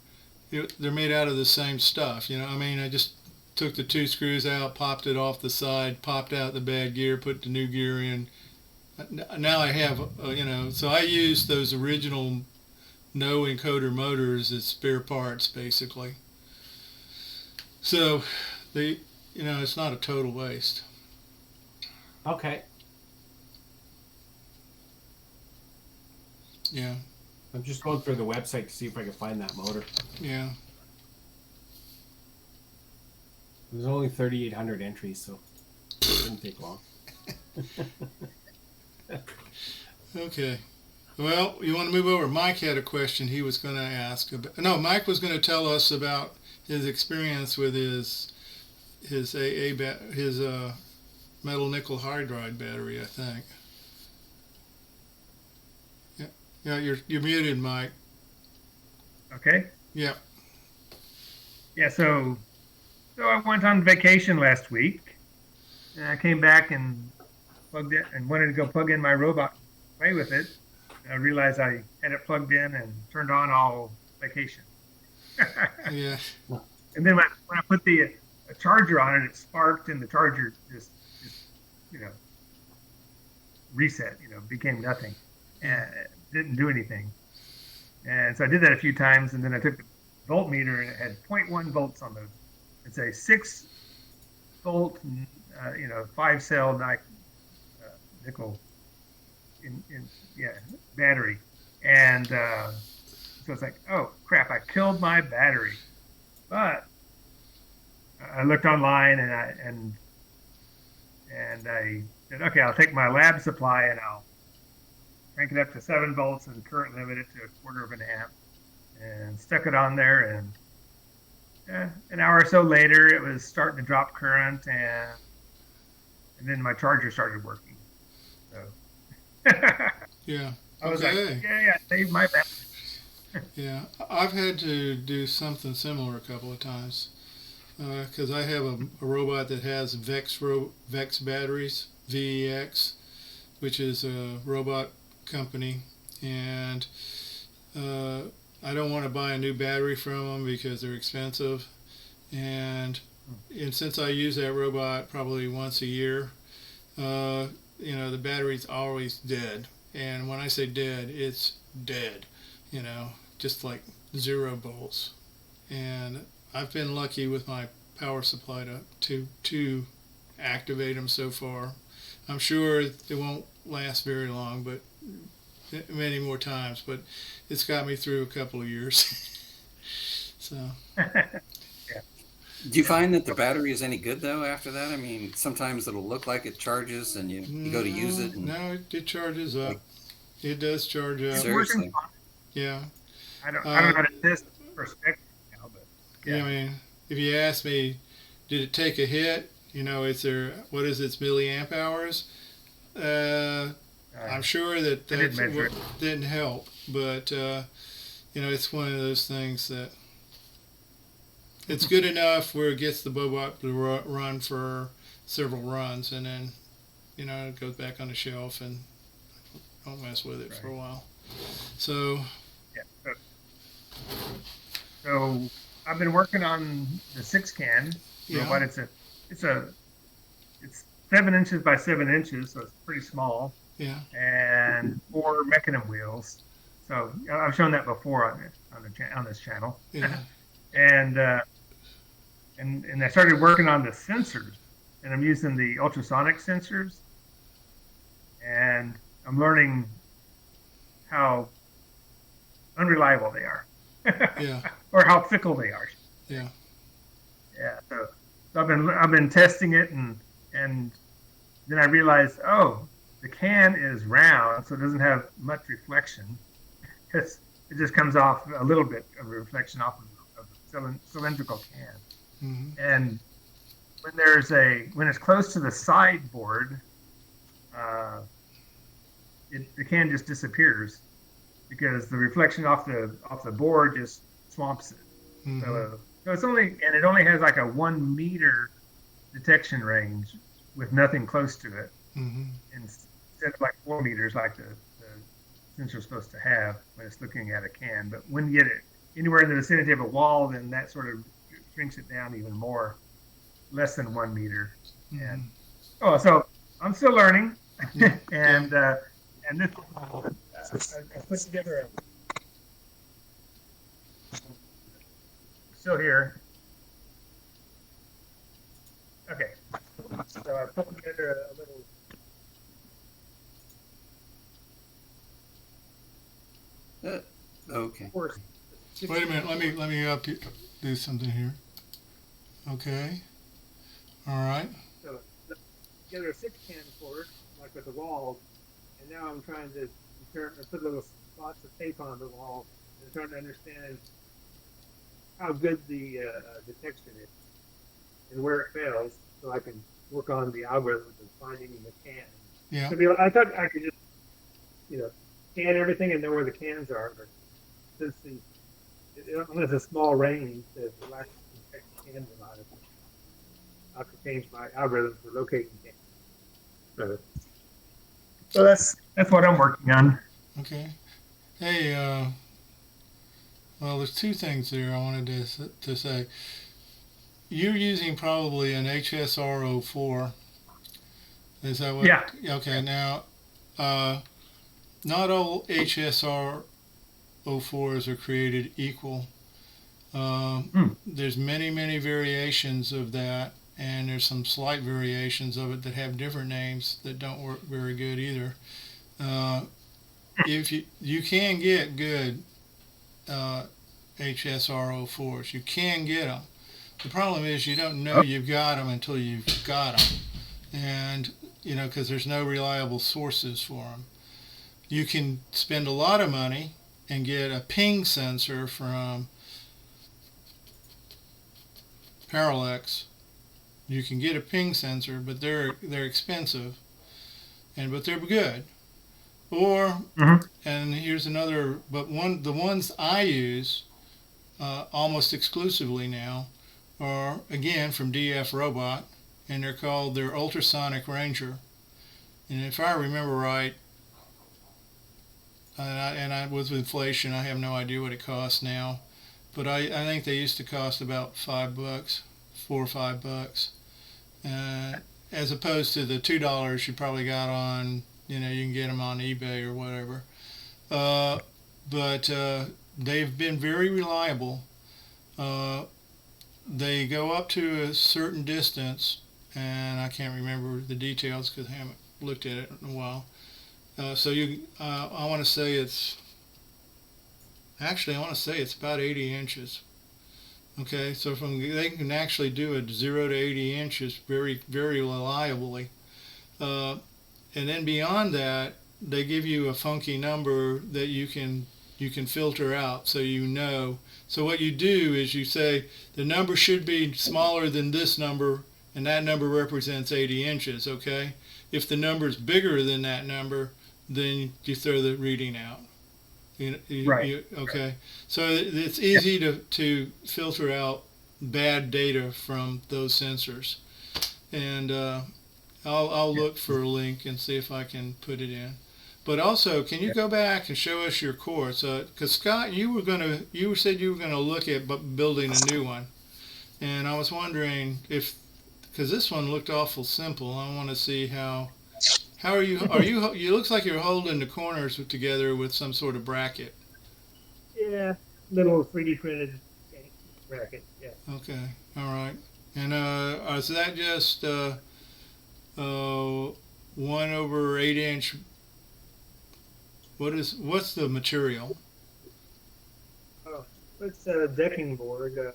They're made out of the same stuff, you know. I mean, I just took the 2 screws out, popped it off the side, popped out the bad gear, put the new gear in. Now I have, you know, so I use those original no encoder motors as spare parts, basically. So, you know, it's not a total waste. Okay. Yeah, I'm just going through the website to see if I can find that motor. yeah. There's only 3,800 entries, so it didn't take long. Okay. Well, you want to move over? Mike had a question he was going to ask about. No, Mike was going to tell us about his experience with his metal nickel hydride battery, I think. Yeah, you're muted, Mike. Okay. Yeah. Yeah. So I went on vacation last week, and I came back and plugged it and wanted to go plug in my robot, play with it. I realized I had it plugged in and turned on all vacation. Yeah. And then when I put the charger on it, it sparked, and the charger just reset. Became nothing, and it didn't do anything. And so I did that a few times, and then I took the voltmeter, and it had 0.1 volts on those. It's a 6 volt, 5 cell nickel battery, and so it's like, oh crap, I killed my battery. But I looked online, and I said, okay, I'll take my lab supply and I'll crank it up to 7 volts and current limit it to 1/4 of an amp, and stuck it on there, and an hour or so later, it was starting to drop current, and then my charger started working. So Yeah. I was Okay. like, yeah, save my battery. Yeah, I've had to do something similar a couple of times because I have a robot that has Vex batteries, VEX, which is a robot company, and I don't want to buy a new battery from them because they're expensive, and since I use that robot probably once a year, the battery's always dead, and when I say dead, it's dead, just like 0 volts. And I've been lucky with my power supply to activate them so far. I'm sure it won't last very long, but many more times, but it's got me through a couple of years. So Do you find that the battery is any good though after that? I mean, sometimes it'll look like it charges and you go to use it. And no, it charges up. It does charge up. Seriously? Yeah. I don't know how to test perspective now, but Yeah, I mean, if you ask me, did it take a hit? What is its milliamp hours? I'm sure that didn't help, but it's one of those things that it's good enough where it gets the robot to run for several runs, and then it goes back on the shelf and don't mess with it for a while. So So I've been working on the 6-can robot. It's 7 inches by 7 inches, so it's pretty small. Yeah. And 4 mechanism wheels. So I've shown that before on it. on this channel. Yeah. And I started working on the sensors, and I'm using the ultrasonic sensors, and I'm learning how unreliable they are, Yeah. or how fickle they are. Yeah. Yeah. So I've been testing it, and then I realized, oh, the can is round, so it doesn't have much reflection. It just comes off a little bit of a reflection off of the cylindrical can. Mm-hmm. And when it's close to the sideboard, the can just disappears because the reflection off the board just swamps it. Mm-hmm. So it only has like a 1 meter detection range with nothing close to it, Mm-hmm. instead of like 4 meters like the sensor is supposed to have when it's looking at a can. But when you get it anywhere in the vicinity of a wall, then that sort of shrinks it down even more, less than 1 meter. Mm-hmm. And so I'm still learning, Yeah. and this I put together still here. Okay, so I put together a little. Okay. Course. Wait a minute. Let me do something here. Okay. All right. So together a 6-can cord, like with the walls, and now I'm trying to put little spots of tape on the wall and trying to understand how good the detection is and where it fails, so I can work on the algorithm of finding the can. Yeah. I thought I could just, scan everything and know where the cans are, but since it's a small range that will actually detect the cans a lot, I have to change my algorithm for locating cans. So that's what I'm working on. Okay. Hey, well, there's two things there I wanted to say. You're using probably an HSR04. Is that what? Yeah. Okay. Now, not all HSR04s are created equal. There's many variations of that, and there's some slight variations of it that have different names that don't work very good either. If you can get good HSR04s, you can get them. The problem is you don't know you've got them until you've got them, and because there's no reliable sources for them. You can spend a lot of money and get a ping sensor from Parallax. You can get a ping sensor, but they're expensive, but they're good. Or and here's another, the ones I use almost exclusively now are again from DF Robot, and they're Ultrasonic Ranger. And if I remember right, and with inflation, I have no idea what it costs now, but I think they used to cost about $5, $4 or $5, as opposed to the $2 you probably got on, you can get them on eBay or whatever. But they've been very reliable. They go up to a certain distance, and I can't remember the details because I haven't looked at it in a while. I want to say it's about 80 inches. Okay, so they can actually do it 0 to 80 inches very, very reliably. And then beyond that, they give you a funky number that you can filter out, so So what you do is you say the number should be smaller than this number, and that number represents 80 inches. Okay, if the number is bigger than that number, then you throw the reading out. Right. Okay. So it's easy to filter out bad data from those sensors, and I'll look for a link and see if I can put it in. But also, can you go back and show us your course? Because Scott, you said you were gonna look at building a new one, and I was wondering because this one looked awful simple. I want to see how are you? You looks like you're holding the corners together with some sort of bracket. Yeah. little 3D printed bracket. Yeah. Okay, all right. And is that just 1/8 inch? What's the material? Oh, it's a decking board.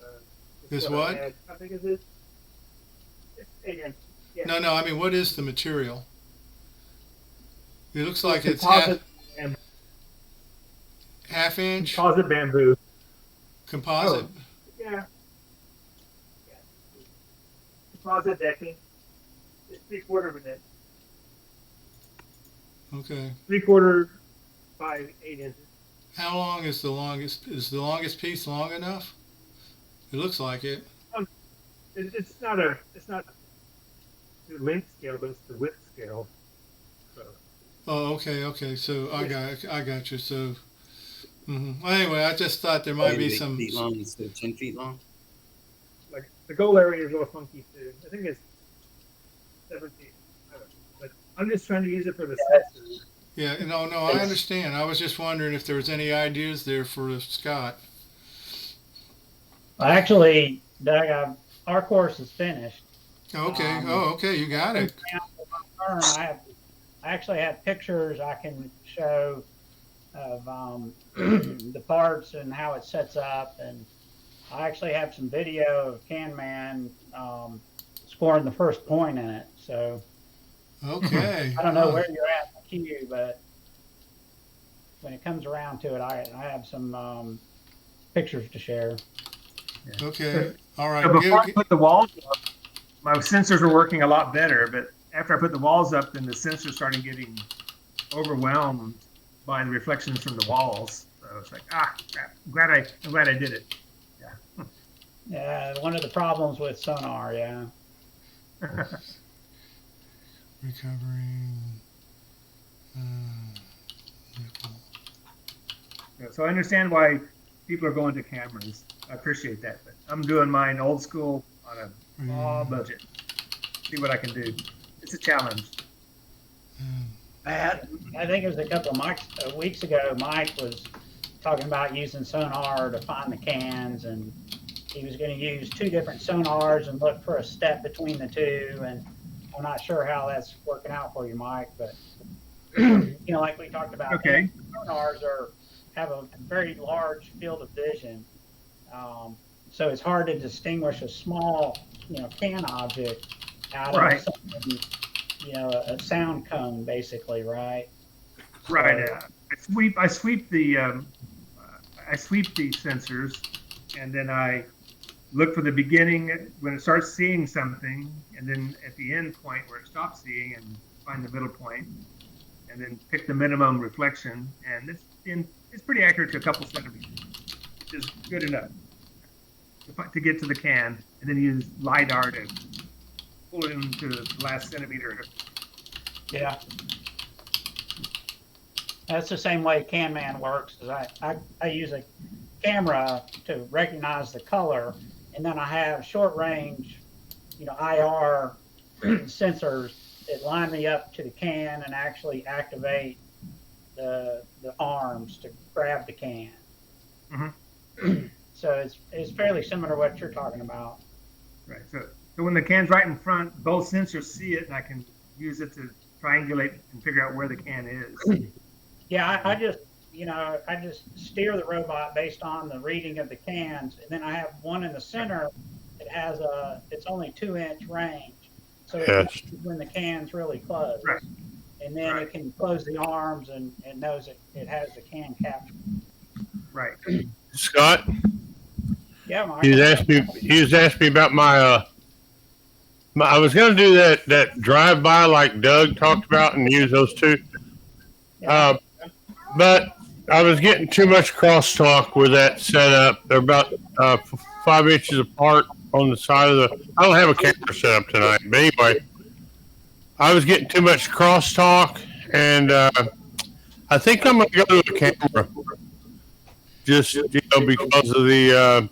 Is what? How big is it? It's 8 inch. Yeah. No. I mean, what is the material? It looks like it's composite half inch composite bamboo. composite. Oh. Yeah. Composite decking. It's 3/4 of an inch. Okay. 3/4 by 8 inches. How long is the longest? Is the longest piece long enough? It looks like it. It's not the length scale, but it's the width scale. So. Oh, okay. So I got you. So, well, anyway, I just thought there might be 8 some. feet long instead of 10 feet long. Like the goal area is a little funky too. I think it's 7 feet. I don't know. But I'm just trying to use it for the sensors. Yeah, no, I understand. I was just wondering if there was any ideas there for Scott. Well, actually, Doug, our course is finished. Okay. Okay. You got it. I actually have pictures I can show of the parts and how it sets up, and I actually have some video of CanMan scoring the first point in it. So, Okay. I don't know where you're at in the queue, but when it comes around to it, I have some pictures to share. Okay. All right. So before I put the walls up, my sensors were working a lot better, but after I put the walls up, then the sensors started getting overwhelmed by the reflections from the walls. So it's like, crap. I'm glad I did it. Yeah. Yeah, one of the problems with sonar, yeah. Recovering. Yeah, so I understand why people are going to cameras. I appreciate that, but I'm doing mine old school on a small budget. See what I can do. It's a challenge. Matt, I think it was a couple of weeks ago, Mike was talking about using sonar to find the cans, and he was going to use 2 different sonars and look for a step between the 2. And I'm not sure how that's working out for you, Mike, but like we talked about, Okay. sonars have a very large field of vision, so it's hard to distinguish a small, can object out of something, a sound cone, basically, right? Right. I sweep the sensors, and then I look for the beginning when it starts seeing something, and then at the end point where it stops seeing, and find the middle point, and then pick the minimum reflection, and it's pretty accurate to a couple centimeters, which is good enough to get to the can, and then use LiDAR to pull it into the last centimeter. Yeah. That's the same way CanMan works. Is I use a camera to recognize the color, and then I have short range, IR sensors that line me up to the can and actually activate the arms to grab the can. So it's fairly similar to what you're talking about. Right. So when the can's right in front, both sensors see it, and I can use it to triangulate and figure out where the can is. Yeah, I just steer the robot based on the reading of the cans, and then I have one in the center that has it's only 2-inch range, so it knows when the can's really close, and then it can close the arms and knows it has the can captured. Right. Scott, Yeah, Mark. he was asking me about my I was going to do that drive-by like Doug talked about and use those 2. But I was getting too much crosstalk with that setup. They're about 5 inches apart on the side of the. I don't have a camera set up tonight, but anyway, I was getting too much crosstalk, and I think I'm going to go to a camera. Just because of the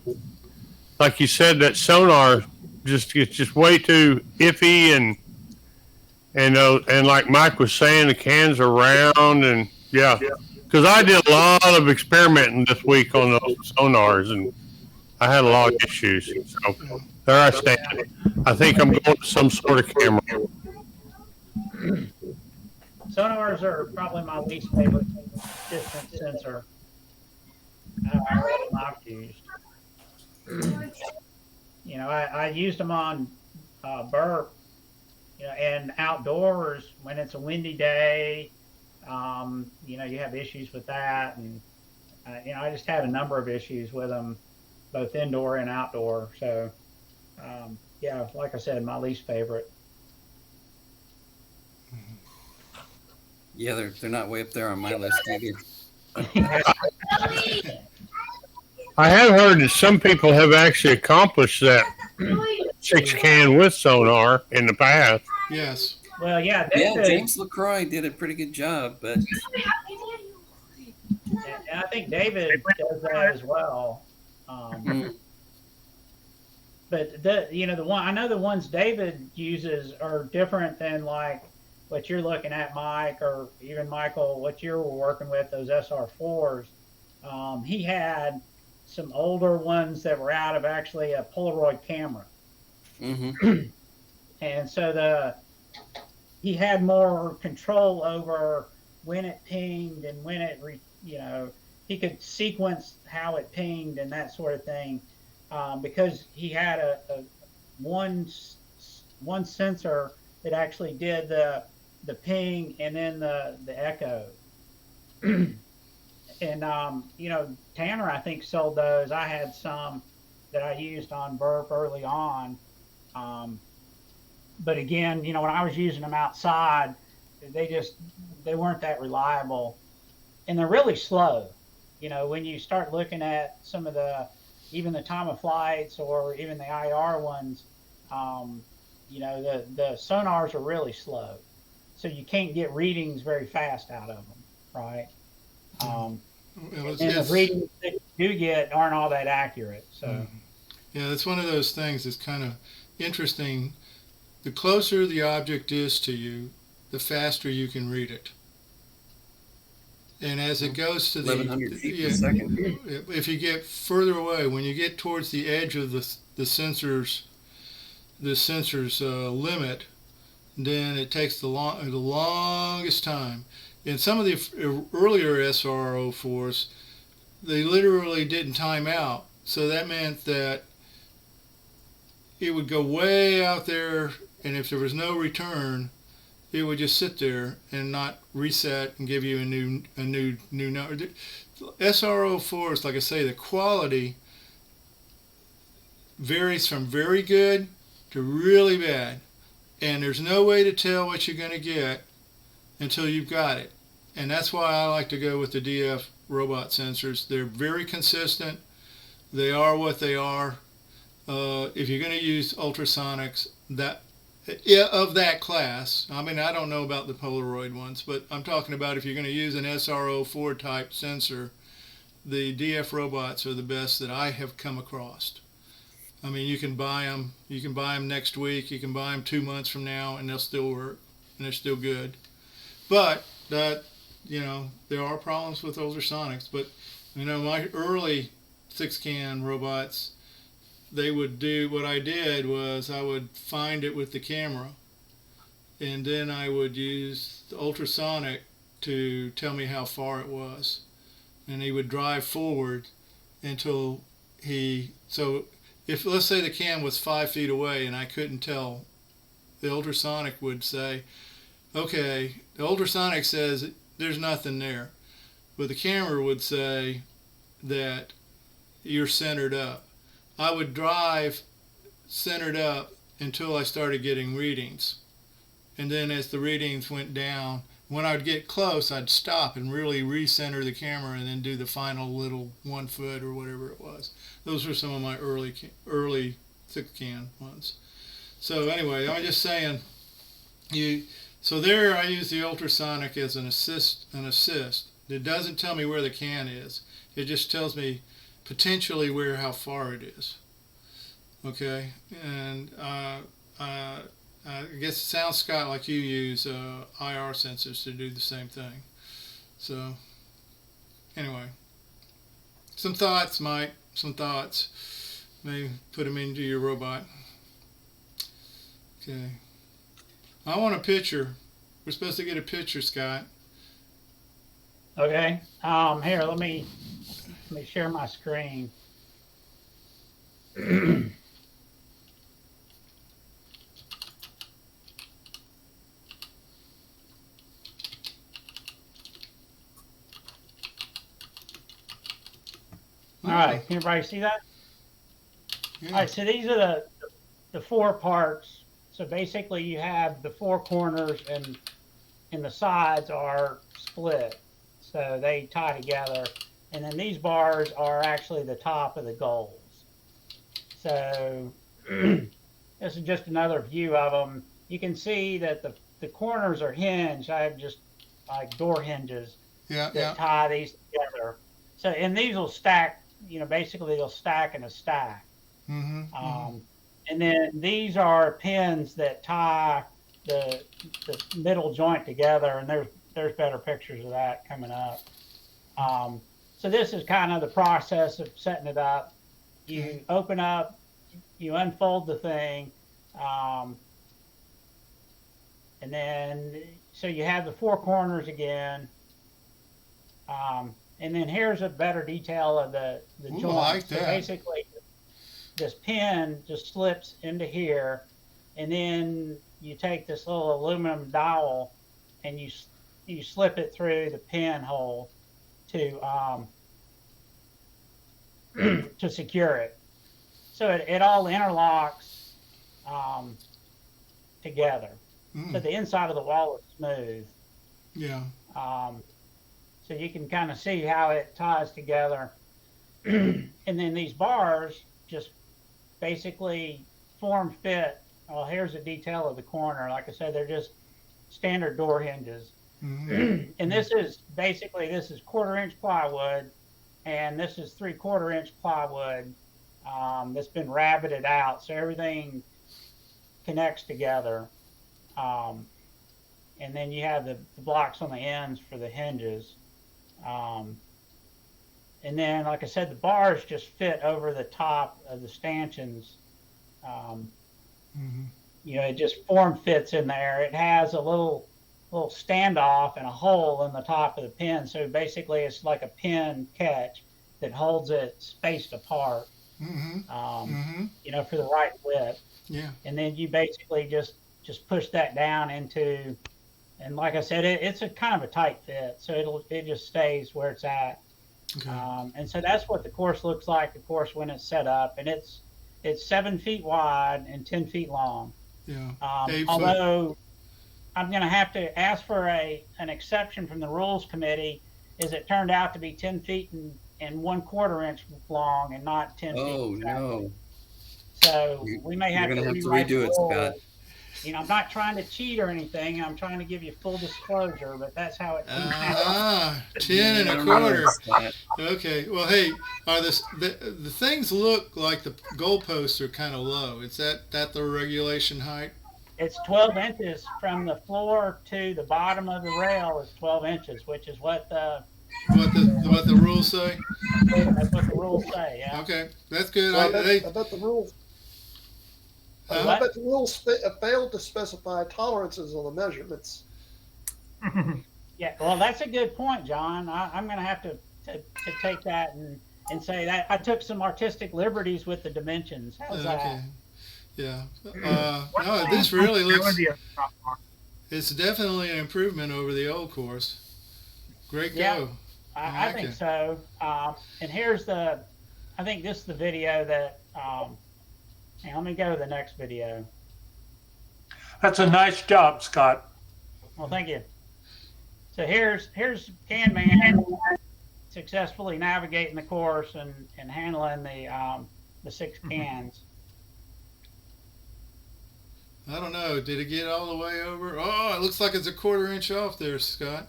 like you said, that sonar it's just way too iffy, and like Mike was saying, the cans are round, and yeah, because I did a lot of experimenting this week on those sonars, and I had a lot of issues. So there I stand. I think I'm going to some sort of camera. Sonars are probably my least favorite distance sensor I've used. You know, I used them on burp, you know, and outdoors when it's a windy day. You know, you have issues with that, and you know, I just had a number of issues with them, both indoor and outdoor. So, yeah, like I said, my least favorite. Yeah, they're not way up there on my list either. I have heard that some people have actually accomplished that 6-can with sonar in the past. Yes. Well, yeah, Yeah, David, James LaCroix did a pretty good job, but and I think David does that as well. But you know, I know the ones David uses are different than like what you're looking at, Mike, or even Michael, what you were working with, those SR4s. He had some older ones that were out of actually a Polaroid camera. mm-hmm. And so he had more control over when it pinged and when it, you know, he could sequence how it pinged and that sort of thing, because he had one sensor that actually did the ping and then the echo. And you know, Tanner, I think, sold those. I had some that I used on burp early on. But again, you know, when I was using them outside, they weren't that reliable, and they're really slow. You know, when you start looking at some of even the time of flights or even the IR ones, you know, the sonars are really slow, so you can't get readings very fast out of them, right? And the readings that you do get aren't all that accurate. So yeah, it's one of those things that's kind of interesting. The closer the object is to you, the faster you can read it. And as it goes to 1,100 feet per second. If you get further away, when you get towards the edge of the sensor's limit, then it takes the longest time. In some of the earlier SR04s, they literally didn't time out. So that meant that it would go way out there, and if there was no return, it would just sit there and not reset and give you a new number. SR04s, like I say, the quality varies from very good to really bad, and there's no way to tell what you're going to get until you've got it. And that's why I like to go with the DF robot sensors. They're very consistent. They are what they are. If you're going to use ultrasonics of that class, I mean, I don't know about the Polaroid ones, but I'm talking about if you're going to use an SR04 type sensor, the DF robots are the best that I have come across. I mean, you can buy them. You can buy them next week. You can buy them 2 months from now, and they'll still work, and they're still good. But you know, there are problems with ultrasonics. But you know, my early 6-can robots, they would do what I did was I would find it with the camera, and then I would use the ultrasonic to tell me how far it was, and he would drive forward until so if, let's say, the cam was 5 feet away and I couldn't tell, the ultrasonic would say, okay, the ultrasonic says there's nothing there, but the camera would say that you're centered up. I would drive centered up until I started getting readings, and then as the readings went down, when I'd get close, I'd stop and really recenter the camera and then do the final little 1 foot or whatever it was. Those were some of my early 6-can ones. So anyway, I'm just saying, so there I use the ultrasonic as an assist. It doesn't tell me where the can is. It just tells me potentially how far it is. Okay, and I guess it sounds, Scott, like you use IR sensors to do the same thing. So anyway, some thoughts, Mike. Some thoughts. Maybe put them into your robot. Okay. I want a picture. We're supposed to get a picture, Scott. Okay. Here, let me share my screen. All right, can everybody see that? Yeah. All right, so these are the four parts. So basically you have the four corners and the sides are split. So they tie together. And then these bars are actually the top of the goals. So this is just another view of them. You can see that the corners are hinged. I have just like door hinges that tie these together. So, and these will stack, you know, basically they'll stack in a stack. And then these are pins that tie the middle joint together, and there's better pictures of that coming up. So this is kind of the process of setting it up. You open up, you unfold the thing, and then so you have the four corners again. And then here's a better detail of the joint. I like that. So basically, this pin just slips into here, and then you take this little aluminum dowel and you slip it through the pin hole to to secure it. So it all interlocks together. So the inside of the wall is smooth. Yeah. So you can kind of see how it ties together. And then these bars just basically form fit. Well, here's a detail of the corner. Like I said, they're just standard door hinges. And this is basically, this is 1/4 inch plywood, and this is 3/4 inch plywood that's been rabbited out. So everything connects together. And then you have the blocks on the ends for the hinges. And then, like I said, the bars just fit over the top of the stanchions. You know, it just form fits in there. It has a little standoff and a hole in the top of the pin. So basically, it's like a pin catch that holds it spaced apart. You know, for the right width. Yeah. And then you basically just push that down into, and like I said, it's a kind of a tight fit, so it just stays where it's at. Okay. And so that's what the course looks like, of course, when it's set up, and it's 7 feet wide and 10 feet long. Yeah. Although I'm going to have to ask for an exception from the rules committee, is it turned out to be 10 feet and 1/4 inch long and not 10 feet. Oh, no. So we may have You're to gonna have to rewrite redo the it, rules. Scott. You know, I'm not trying to cheat or anything. I'm trying to give you full disclosure, but that's how it came out. 10 1/4. Okay. Well, hey, are the things look like the goalposts are kind of low? Is that the regulation height? It's 12 inches from the floor to the bottom of the rail is 12 inches, which is what the rules say. That's what the rules say. Yeah. Okay, that's good. So I bet the rules. I bet the rules failed to specify tolerances on the measurements. Yeah, well, that's a good point, John. I'm going to have to take that and say that I took some artistic liberties with the dimensions. How's that? Yeah. No, this really looks. It's definitely an improvement over the old course. Great go. Yeah, I think so. And here's I think this is the video that. Let me go to the next video. That's a nice job, Scott. Well, thank you. So here's Can Man successfully navigating the course and handling the 6 cans. I don't know. Did it get all the way over? Oh, it looks like it's a 1/4 inch off there, Scott.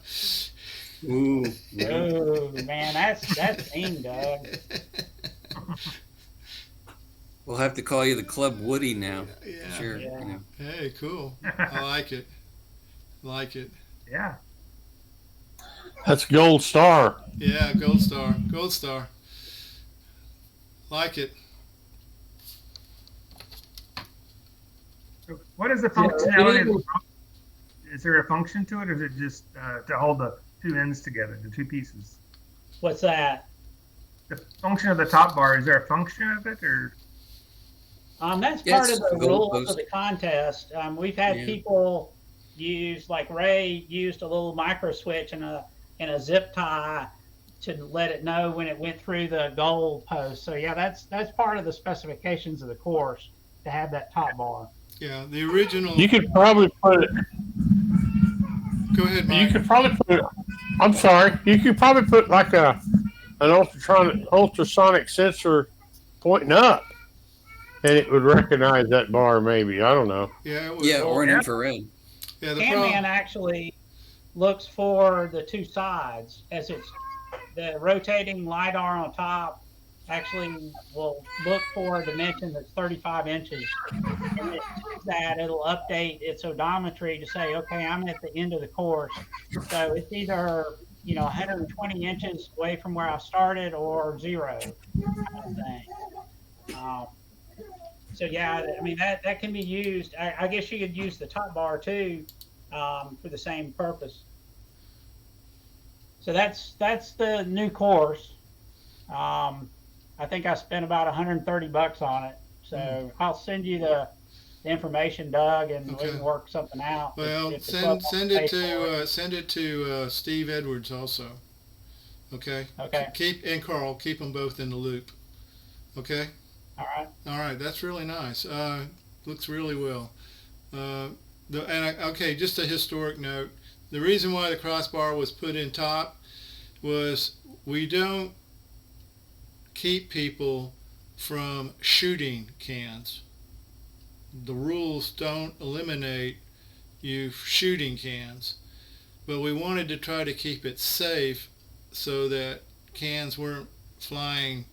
Ooh. Oh man, that's mean, Doug. We'll have to call you the Club Woody now. Yeah. Sure. Yeah. You know. Hey, cool. I like it. Like it. Yeah. That's gold star. Yeah, gold star. Gold star. Like it. So what is the Yeah, functionality? it is. Is there a function to it, or is it just to hold the two ends together, the two pieces? What's that? The function of the top bar, is there a function of it, or? That's Yeah, part it's of the a goal rules of post. the contest. We've had Yeah. people use, like Ray used a little micro switch and a zip tie to let it know when it went through the goal post. So yeah, that's part of the specifications of the course to have that top bar. Yeah, the original. You could probably put it. Go ahead, You Mike. could probably put. I'm sorry. You could probably put like an ultrasonic sensor pointing up, and it would recognize that bar. Maybe, I don't know. Yeah, it was, Yeah, or an Yeah. infrared. yeah. The Can-Man problem. actually looks for the two sides as it's the rotating LiDAR on top actually will look for a dimension that's 35 inches. And it sees that it'll update its odometry to say, okay, I'm at the end of the course. So it's either 120 inches away from where I started or 0 kind of thing. So yeah, I mean that can be used. I guess you could use the top bar too for the same purpose. So that's the new course. I think I spent about $130 on it. So I'll send you the information, Doug, and we Okay. can work something out. Well, if the club send wants to it pay for to send it to Steve Edwards also. Okay. Okay. And Carl, keep them both in the loop. Okay. All right. All right. That's really nice. Looks really well. Okay, just a historic note. The reason why the crossbar was put in top was we don't keep people from shooting cans. The rules don't eliminate you shooting cans, but we wanted to try to keep it safe so that cans weren't flying,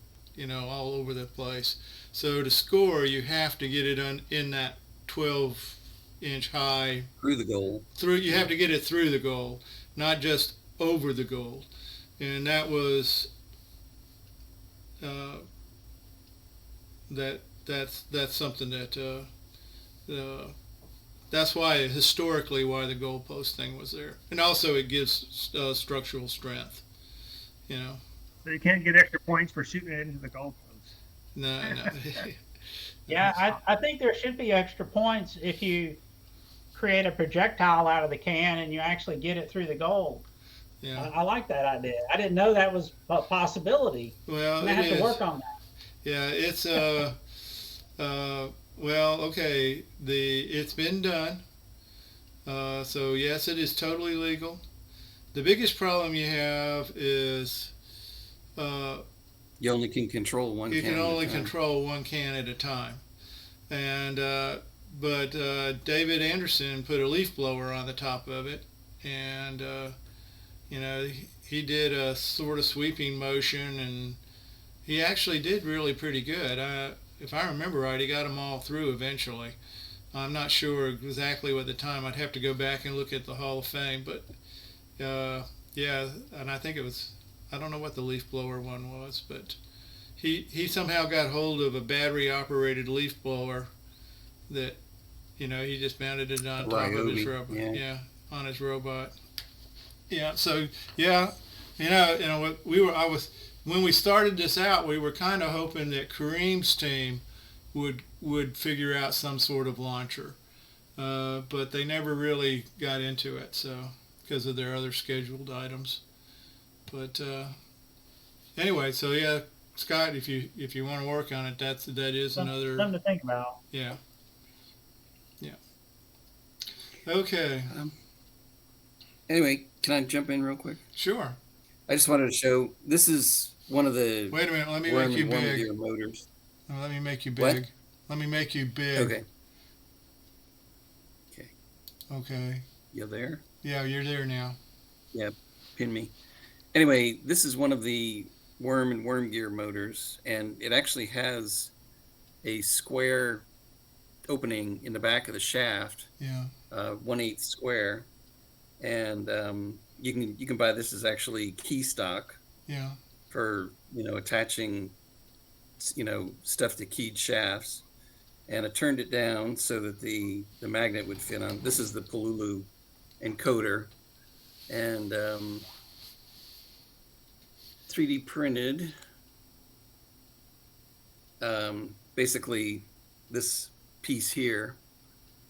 all over the place. So to score, you have to get it in that 12-inch high Through the goal. You have to get it through the goal, not just over the goal, and that was that's something that that's why historically why the goalpost thing was there, and also it gives structural strength. So you can't get extra points for shooting it into the goalpost. No. Yeah, I think there should be extra points if you create a projectile out of the can and you actually get it through the goal. Yeah. I like that idea. I didn't know that was a possibility. Well, I have to work on that. Yeah, it's well, okay. It's been done. So yes, it is totally legal. The biggest problem you have is You only can control one. you can can at a only time. control one can at a time. And but David Anderson put a leaf blower on the top of it, and he did a sort of sweeping motion, and he actually did really pretty good. If I remember right, he got them all through eventually. I'm not sure exactly what the time. I'd have to go back and look at the Hall of Fame, but yeah, and I think it was, I don't know what the leaf blower one was, but he somehow got hold of a battery operated leaf blower that he just mounted it on top of his Ryobi, robot. yeah. On his robot. Yeah, so yeah, when we started this out, we were kind of hoping that Kareem's team would figure out some sort of launcher, but they never really got into it, so because of their other scheduled items. But anyway, so yeah, Scott, if you want to work on it, that is another Something to think about. yeah. Okay, Anyway, can I jump in real quick? sure. I just wanted to show this is one of the Wait a minute, let me worm make you and worm big. gear motors. Let me make you What? big. Let me make you big. Okay, Okay. you there? Yeah, you're there now. Pin me. Anyway, this is one of the worm and worm gear motors, and it actually has a square opening in the back of the shaft, Yeah. 1/8 square, and you can buy this as actually key stock Yeah. for attaching stuff to keyed shafts. And I turned it down so that the magnet would fit on. This is the Pololu encoder, and 3D printed basically this piece here.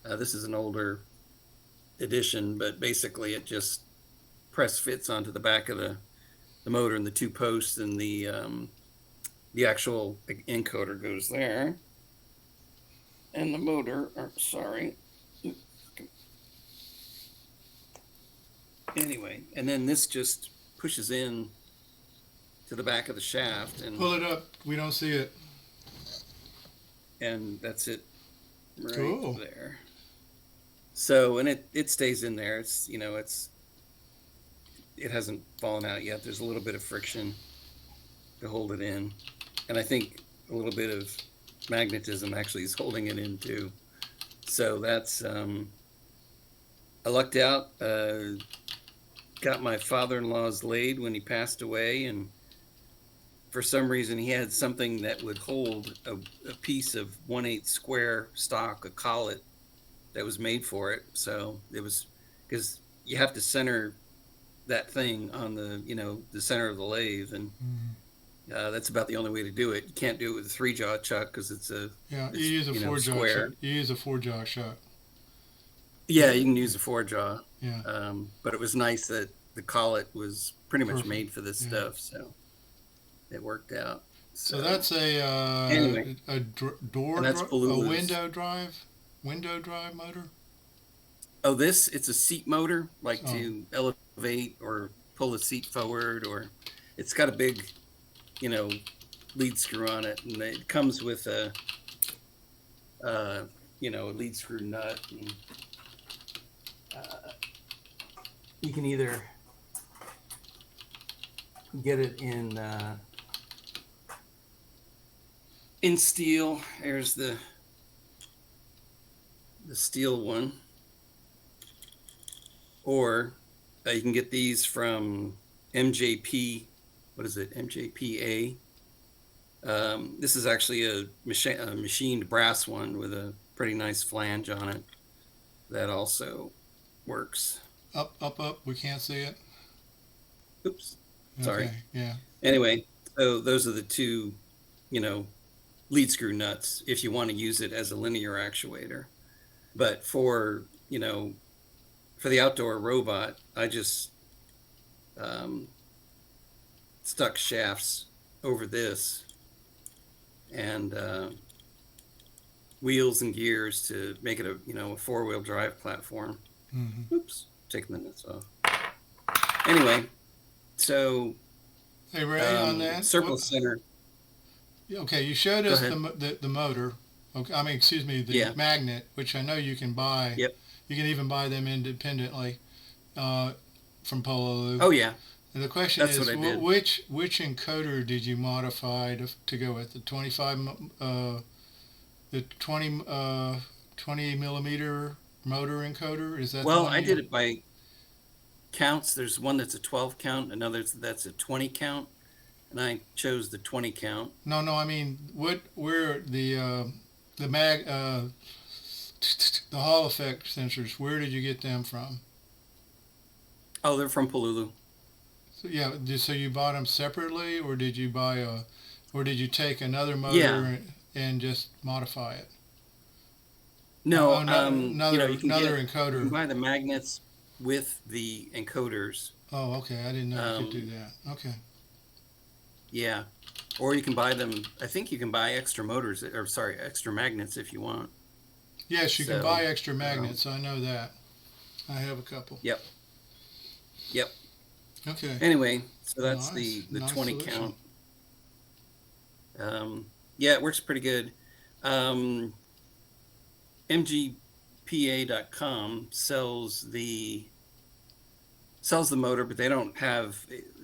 This is an older edition, but basically it just press fits onto the back of the motor and the two posts, and the actual encoder goes there. And the motor, anyway, and then this just pushes in to the back of the shaft and Pull it up. We don't see it. And that's it right Cool. there. So, and it stays in there. It's, it hasn't fallen out yet. There's a little bit of friction to hold it in. And I think a little bit of magnetism actually is holding it in too. So that's, I lucked out, got my father-in-law's lathe when he passed away, and for some reason he had something that would hold a piece of 1/8 square stock, a collet that was made for it. So it was, because you have to center that thing on the center of the lathe, and that's about the only way to do it. You can't do it with a 3-jaw chuck because it's You use a 4-jaw square. chuck. You use a 4-jaw chuck. Yeah, you can use a 4-jaw. Yeah. But it was nice that the collet was pretty much Perfect. made for this Yeah. stuff, so it worked out. So that's anyway, a door, and that's a Pololu's. window drive motor. Oh, it's a seat motor, like Oh. to elevate or pull a seat forward, or it's got a big, lead screw on it, and it comes with a lead screw nut. And, you can either get it in steel. There's the steel one, or you can get these from MJP. What is it? MJPA. This is actually a machined brass one with a pretty nice flange on it. That also works. Up. We can't see it. Oops. Sorry. Okay, yeah. Anyway, so those are the two, lead screw nuts if you want to use it as a linear actuator. But for the outdoor robot, I just stuck shafts over this and wheels and gears to make it a 4-wheel drive platform. Mm-hmm. Oops, taking the nuts off. Anyway, so Hey, Ray, on that surplus center. Okay, you showed Go us ahead. the motor. Okay, excuse me, the Yeah. magnet, which I know you can buy. Yep. You can even buy them independently from Pololu. Oh yeah. And the question That's is, what I did. which encoder did you modify to go with the 20 millimeter motor encoder? Is that the Well, one I you- did it by counts. There's one that's a 12 count, another that's a 20 count, and I chose the 20 count. No, I mean, where the Hall effect sensors? Where did you get them from? Oh, they're from Pololu. So, yeah, so you bought them separately, or did you or did you take another motor Yeah. and just modify it? No, another you can encoder. You can buy the magnets with the encoders. Oh, okay. I didn't know you could do that. Okay. Yeah, or you can buy them. I think you can buy extra magnets if you want. Yes, you can So, buy extra magnets. I know that. I have a couple. Yep. Okay. Anyway, so that's Nice. the Nice 20 solution. count. Yeah, it works pretty good. MGPA.com sells the motor, but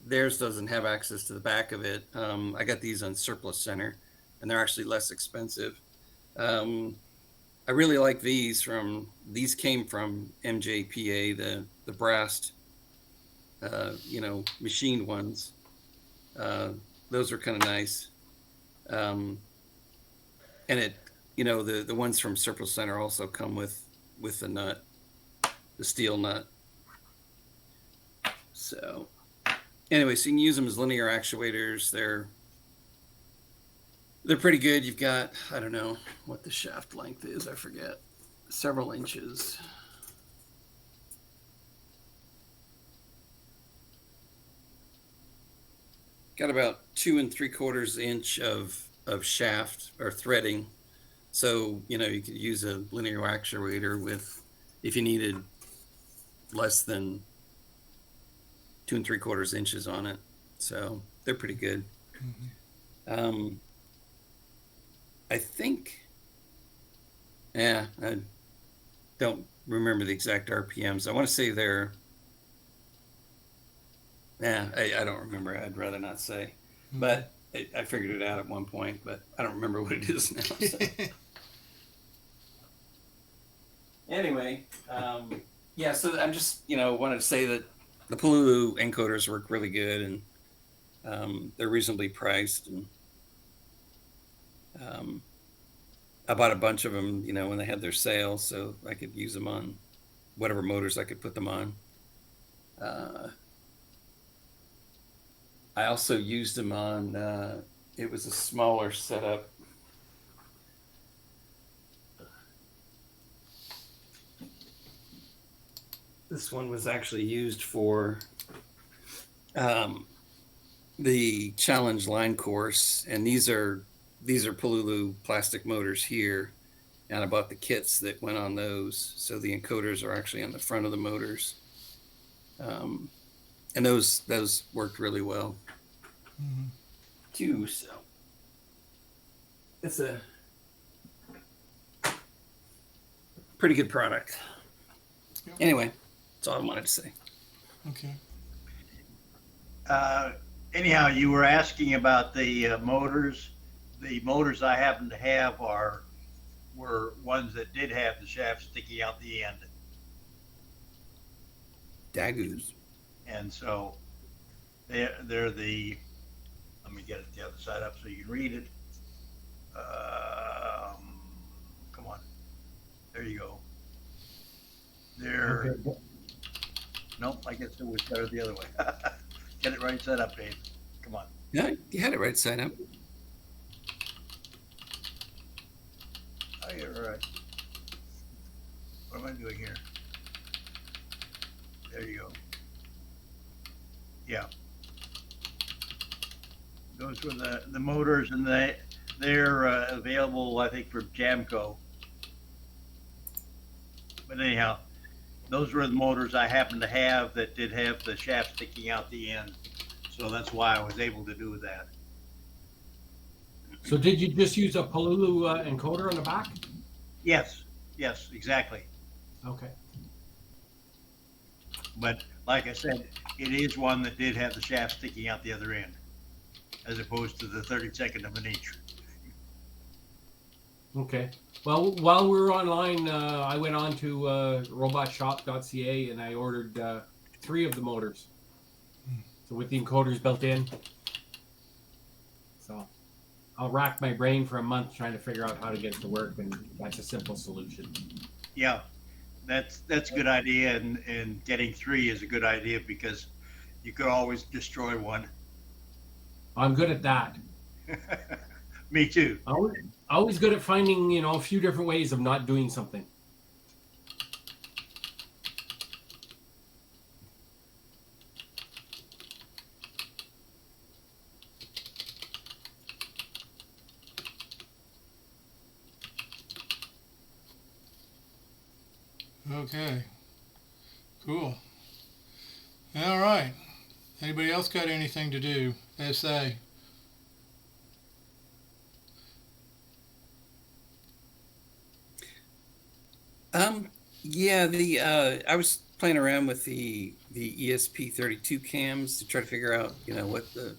theirs doesn't have access to the back of it. I got these on Surplus Center, and they're actually less expensive. I I really like these these came from MJPA, the brass, machined ones. Those are kind of nice. And the ones from Surplus Center also come with the nut, the steel nut. So anyway, so you can use them as linear actuators. They're pretty good. You've got, I don't know what the shaft length is. I forget. Several inches. Got about 2 3/4 inch of shaft or threading. So, you could use a linear actuator if you needed less than 2 3/4 inches on it. So they're pretty good. Mm-hmm. I think, I don't remember the exact RPMs. I want to say they're, I don't remember. I'd rather not say, but I figured it out at one point, but I don't remember what it is now. So. Anyway, so I'm just, wanted to say that the Pololu encoders work really good, and they're reasonably priced, and I bought a bunch of them, when they had their sale, so I could use them on whatever motors I could put them on. I also used them on, it was a smaller setup. This one was actually used for the challenge line course, and these are Pololu plastic motors here, and I bought the kits that went on those, so the encoders are actually on the front of the motors, and those worked really well too. So it's a pretty good product. Yep. Anyway, that's all I wanted to say. Okay. Anyhow, you were asking about the motors. The motors I happen to have were ones that did have the shaft sticking out the end. Dagoos. And so they're the, let me get it the other side up so you can read it. Come on. There you go. They're, Okay. Nope, I guess it was better the other way. Get it right side up, Dave. Come on. Yeah, you had it right side up. Oh, you're right. What am I doing here? There you go. Yeah. Those were the motors, and they're available, I think, for Jamco. But anyhow, those were the motors I happened to have that did have the shaft sticking out the end. So that's why I was able to do that. So did you just use a Pololu encoder on the back? Yes, exactly. Okay. But like I said, it is one that did have the shaft sticking out the other end, as opposed to the 32nd of an inch. Okay. Well, while we were online, I went on to robotshop.ca and I ordered 3 of the motors. So with the encoders built in. So I'll rack my brain for a month trying to figure out how to get it to work, and that's a simple solution. Yeah, that's a good idea, and getting 3 is a good idea because you could always destroy one. I'm good at that. Me too. Always good at finding, a few different ways of not doing something. Okay. Cool. All right. Anybody else got anything to do? SA. Yeah, I was playing around with the ESP32 cams to try to figure out,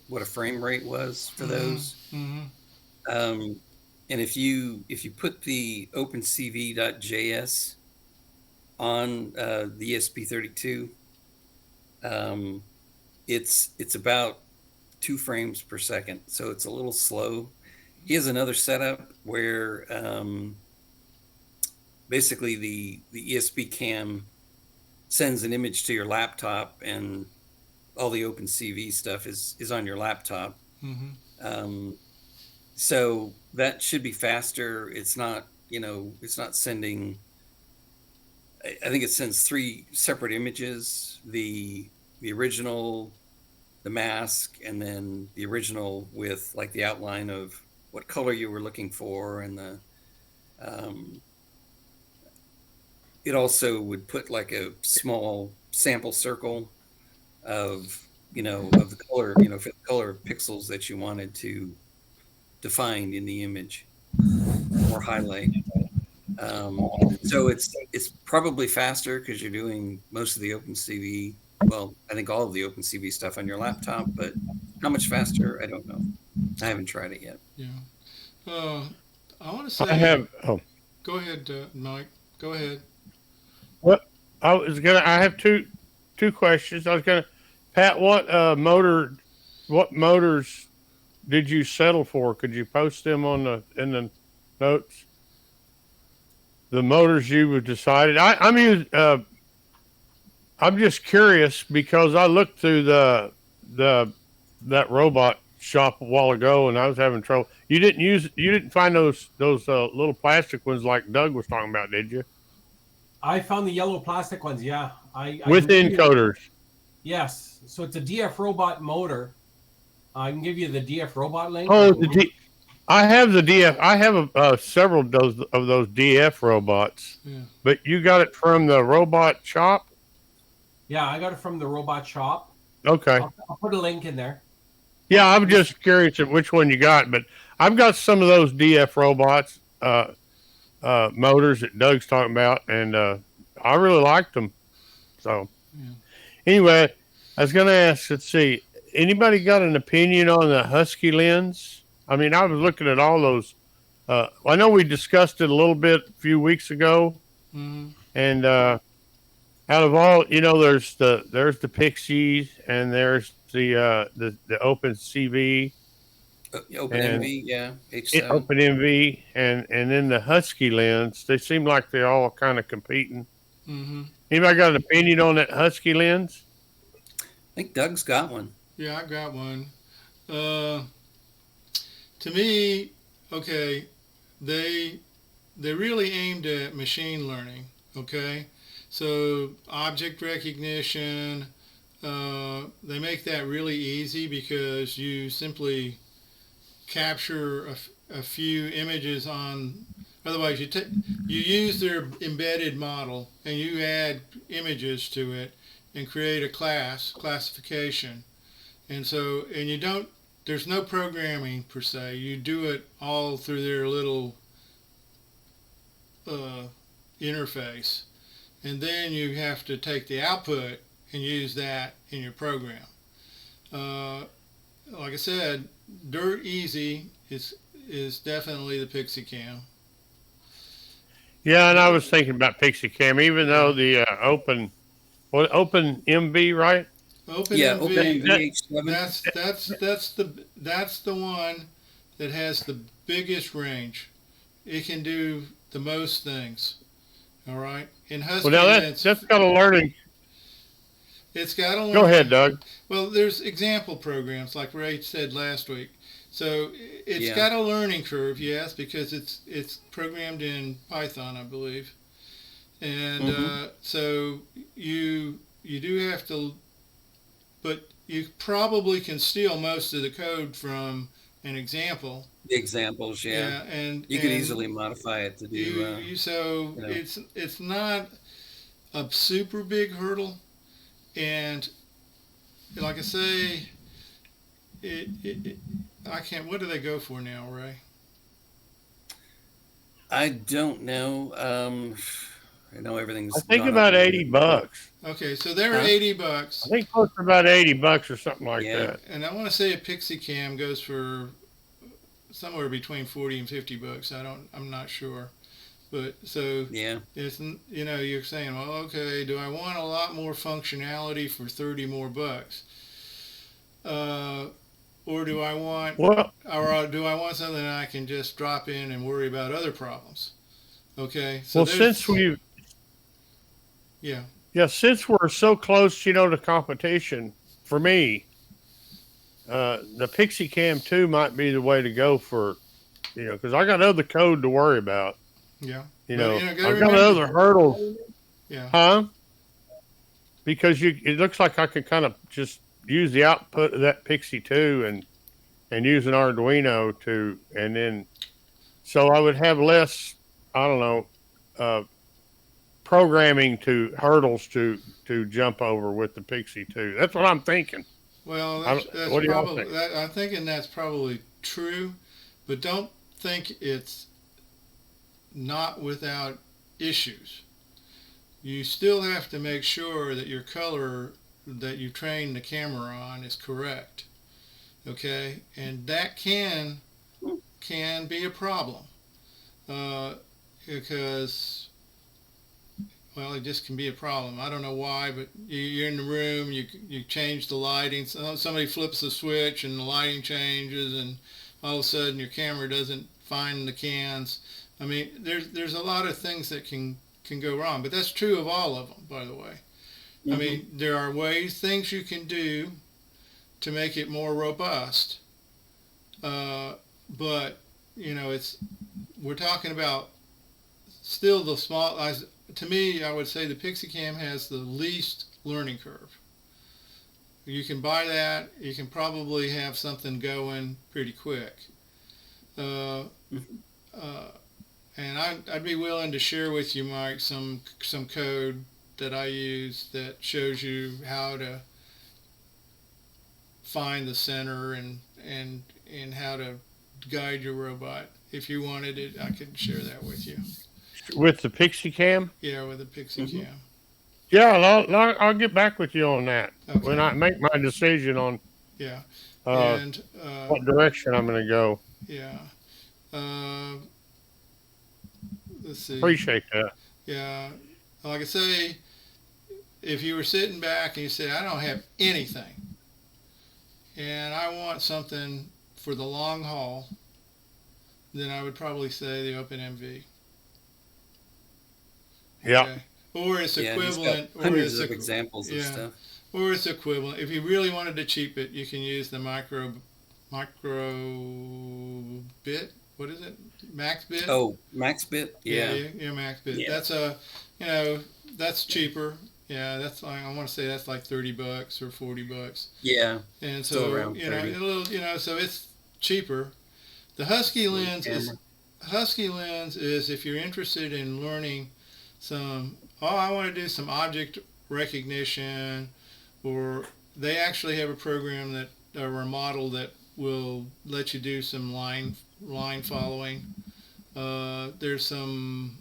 what a frame rate was for those. Mm-hmm. And if you put the OpenCV.js on the ESP32, it's about 2 frames per second, so it's a little slow. He has another setup where basically the ESP cam sends an image to your laptop, and all the OpenCV stuff is on your laptop. Mm-hmm. So that should be faster. It's not, it's not sending. I think it sends 3 separate images: the original, the mask, and then the original with like the outline of what color you were looking for, and the it also would put like a small sample circle of of the color, color pixels that you wanted to define in the image or highlight. So it's probably faster because you're doing most of the OpenCV. Well, I think all of the OpenCV stuff on your laptop, but how much faster, I don't know. I haven't tried it yet. Yeah. I want to say. I have. Oh, Go ahead, Mike. Go ahead. what I have two questions. I was gonna, Pat, what motors did you settle for? Could you post them in the notes? The motors you have decided. I'm just curious because I looked through that robot shop a while ago and I was having trouble. You didn't find those little plastic ones like Doug was talking about, did you? I found the yellow plastic ones. Yeah, With encoders. Yes, so it's a DF robot motor. I can give you the DF robot link. Oh, I have the DF. I have several of those DF robots. Yeah. But you got it from the robot shop? Yeah, I got it from the robot shop. Okay. I'll put a link in there. Yeah, I'm just curious at which one you got, but I've got some of those DF robots motors that Doug's talking about, and I really liked them. So anyway, I was going to ask, let's see, anybody got an opinion on the Husky lens? I mean, I was looking at all those. I know we discussed it a little bit a few weeks ago, and out of all, there's the Pixies and there's the OpenCV, OpenMV, yeah, H7. OpenMV, and then the Husky lens. They seem like they're all kind of competing. Mm-hmm. Anybody got an opinion on that Husky lens? I think Doug's got one. Yeah, I got one. To me, okay, they really aimed at machine learning. Okay, so object recognition. They make that really easy because you simply capture a few images on. Otherwise, you use their embedded model and you add images to it and create a classification. And so, and you don't. There's no programming per se. You do it all through their little interface, and then you have to take the output and use that in your program. Like I said, dirt easy is definitely the Pixie Cam. Yeah, and I was thinking about Pixie Cam, even though the OpenMV, right? OpenMV. That's the one that has the biggest range. It can do the most things. All right. In Husky, well, now that's got a learning. It's got a learning. Go ahead, Doug. Well, there's example programs like Ray said last week. So it's got a learning curve, yes, because it's programmed in Python, I believe, and so you do have to, but you probably can steal most of the code from an example. The examples, yeah, and you could easily modify it to do. It's not a super big hurdle, and like I say, I can't. What do they go for now, Ray? I don't know. I know everything's. I think about $80. Okay, so they're $80. I think close to about $80 or something like that. And I want to say a Pixie Cam goes for somewhere between 40 and 50 bucks. I'm not sure. But so Yeah. it's, you know, you're saying, well, okay, do I want a lot more functionality for 30 more bucks? Or do I want, Well, or do I want something that I can just drop in and worry about other problems? Okay. So well, since we, yeah. yeah, since we're so close, you know, to competition, for me, the Pixie Cam 2 might be the way to go for, you know, because I got other code to worry about. Yeah. You But, know, you know, I've gotta got remember- other hurdles. Yeah. Huh? Because it looks like I can kind of just use the output of that Pixie 2 and use an Arduino and then, so I would have less, I don't know, programming hurdles to jump over with the Pixie 2. That's what I'm thinking. Well, I that's don't- what do y'all probably, think? I'm thinking that's probably true, but don't think it's not without issues. You still have to make sure that your color that you train the camera on is correct. Okay, and that can be a problem because, well, it just can be a problem. I don't know why, but you're in the room, you change the lighting. Somebody flips the switch and the lighting changes, and all of a sudden your camera doesn't find the cans. I mean, there's a lot of things that can go wrong, but that's true of all of them, by the way. I mean, there are things you can do to make it more robust, but you know, we're talking about still the small. To me, I would say the Pixie Cam has the least learning curve. You can buy that. You can probably have something going pretty quick. And I'd be willing to share with you, Mike, some code that I use that shows you how to find the center and how to guide your robot. If you wanted it, I could share that with you. With the Pixie Cam? Yeah, with the Pixie Cam. Yeah, I'll get back with you on that Okay. when I make my decision on Yeah. and what direction I'm going to go. Yeah. Let's see. Appreciate that. Yeah. Like I say, if you were sitting back and you say, I don't have anything, and I want something for the long haul, then I would probably say the OpenMV. Yeah. Okay. Or it's Yeah, he's got equivalent. hundreds of examples of stuff. Or it's equivalent. If you really wanted to cheap it, you can use the micro bit. What is it? Max bit? Oh, Max Bit? Yeah. Yeah, Max bit. Yeah. That's that's cheaper. Yeah, that's like, I want to say that's like $30 or $40. Yeah. And Still so around 30. so it's cheaper. The Husky lens is if you're interested in learning I want to do some object recognition, or they actually have a program or a model that will let you do some line following. There's some,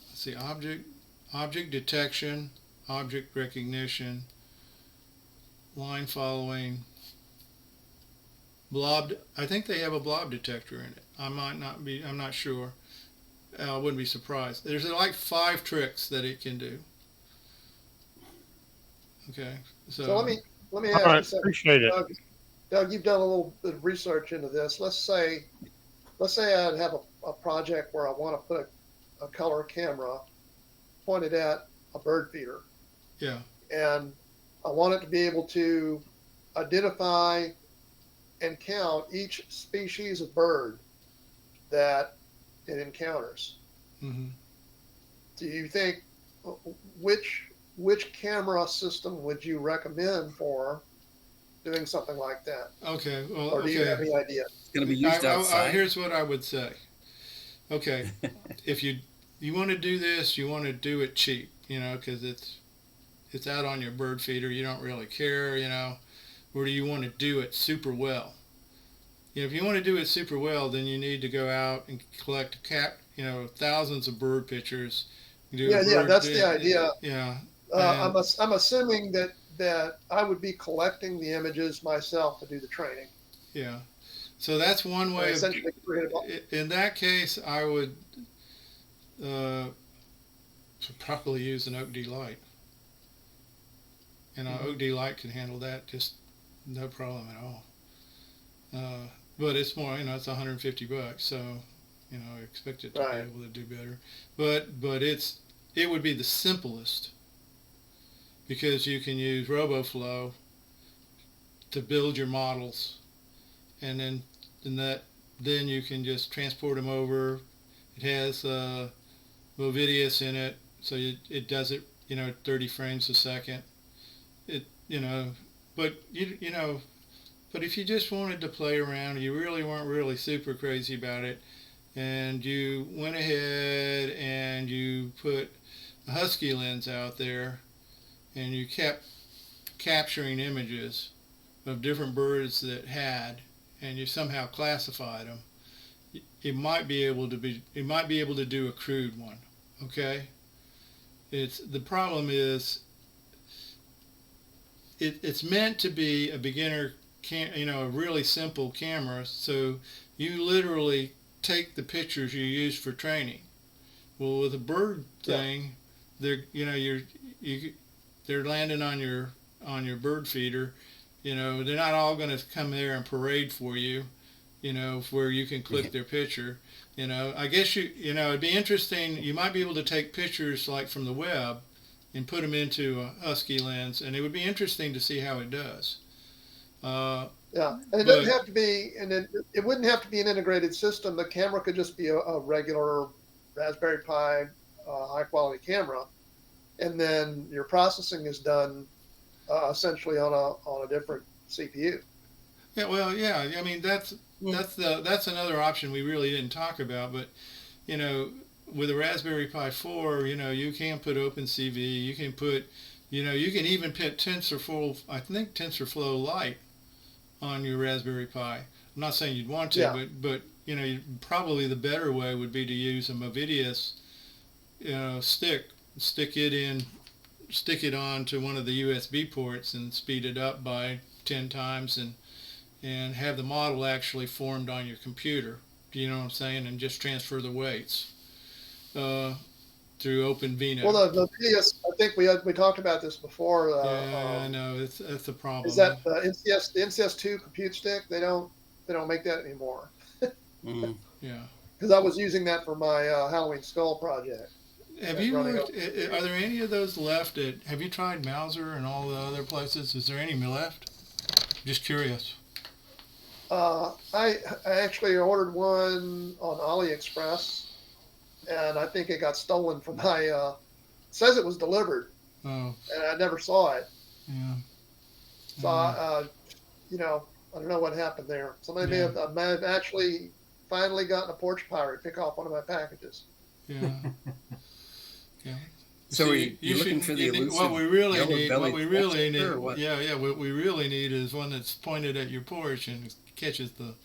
let's see, object detection, object recognition, line following, blob. I think they have a blob detector in it. I'm not sure. I wouldn't be surprised. There's like 5 tricks that it can do. Okay, So let me All ask right, you something. appreciate it. Doug, you've done a little bit of research into this. Let's say I'd have a project where I want to put a color camera pointed at a bird feeder. Yeah. And I want it to be able to identify and count each species of bird that it encounters. Mm-hmm. Do you think which camera system would you recommend for doing something like that? Okay. Well, Or do you have any idea? It's going to be used outside. Here's what I would say. Okay, if you want to do this, you want to do it cheap, because it's out on your bird feeder. You don't really care, or do you want to do it super well? If you want to do it super well, then you need to go out and collect thousands of bird pictures. That's the idea. Yeah. I'm assuming that I would be collecting the images myself to do the training. Yeah. So that's one way of, essentially create in that case, I would probably use an Oak D Light. And Oak D Light can handle that just no problem at all. But it's more, it's $150, so I expect it to Right. be able to do better. But it would be the simplest, because you can use RoboFlow to build your models, and then you can just transport them over. It has Movidius in it, so it does it 30 frames a second. But but if you just wanted to play around, you really weren't really super crazy about it, and you went ahead and you put a Husky lens out there, and you kept capturing images of different birds that had, and you somehow classified them, it might be able to do a crude one. Okay, the problem is it's meant to be a beginner a really simple camera, so you literally take the pictures you use for training. Well, with a bird thing, they're landing on your bird feeder. They're not all going to come there and parade for you, where you can click their picture. I guess it'd be interesting. You might be able to take pictures like from the web and put them into a Husky lens, and it would be interesting to see how it does. and it doesn't have to be, and it wouldn't have to be an integrated system. The camera could just be a regular Raspberry Pi high quality camera, and then your processing is done essentially on a different CPU. Yeah, well, yeah. I mean, that's another option we really didn't talk about. But with a Raspberry Pi 4, you can put OpenCV. You can put, you can even put TensorFlow. I think TensorFlow Lite on your Raspberry Pi. I'm not saying you'd want to, but probably the better way would be to use a Movidius stick it on to one of the USB ports and speed it up by 10 times and have the model actually formed on your computer. Do you know what I'm saying? And just transfer the weights through OpenVNet. Well, the Movidius, I think we talked about this before. I know that's a problem. Is that the NCS2 compute stick? They don't make that anymore. Yeah. Because I was using that for my Halloween Skull project. Have you looked? Are there any of those left? Have you tried Mauser and all the other places? Is there any left? Just curious. I actually ordered one on AliExpress, and I think it got stolen from my. It says it was delivered, and I never saw it. Yeah. So I don't know what happened there. Somebody may have actually finally gotten a porch pirate pick off one of my packages. Yeah. Yeah. So you're looking for the elusive what we really need, what we really need, what we really need is one that's pointed at your porch and catches the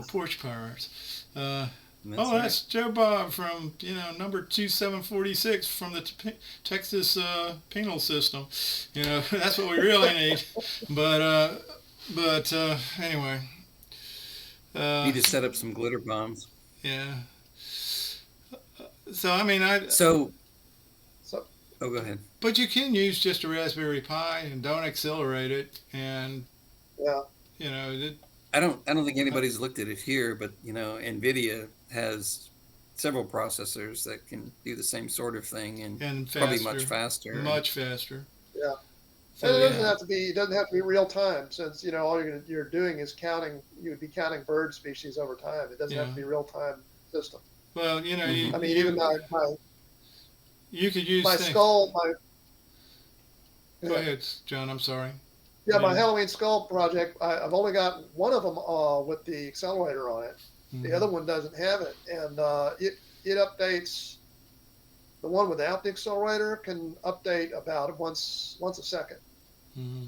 porch pirates. That's Joe Bob from number 2746 from the Texas penal system. That's what we really need. But anyway. Need to set up some glitter bombs. Yeah. So I mean Oh, go ahead. But you can use just a Raspberry Pi and don't accelerate it, and I don't think anybody's looked at it here, but NVIDIA has several processors that can do the same sort of thing and faster, probably much faster. Much faster. Yeah. So, and it doesn't have to be real time, since all you're doing is counting. You would be counting bird species over time. It doesn't have to be real time system. Well, even you could use my skull. Go ahead, John. I'm sorry. Yeah, my Halloween Skull project. I've only got one of them with the accelerator on it. Mm-hmm. The other one doesn't have it, and it updates. The one without the accelerator can update about once a second. Mm-hmm.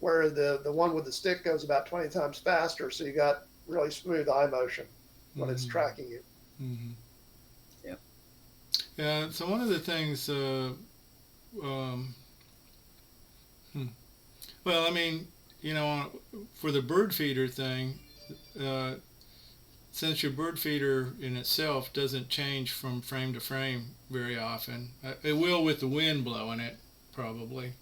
Where the one with the stick goes about 20 times faster, so you got really smooth eye motion when it's tracking you. Mm-hmm. Yeah, so one of the things, well, I mean, for the bird feeder thing, since your bird feeder in itself doesn't change from frame to frame very often, it will with the wind blowing it probably.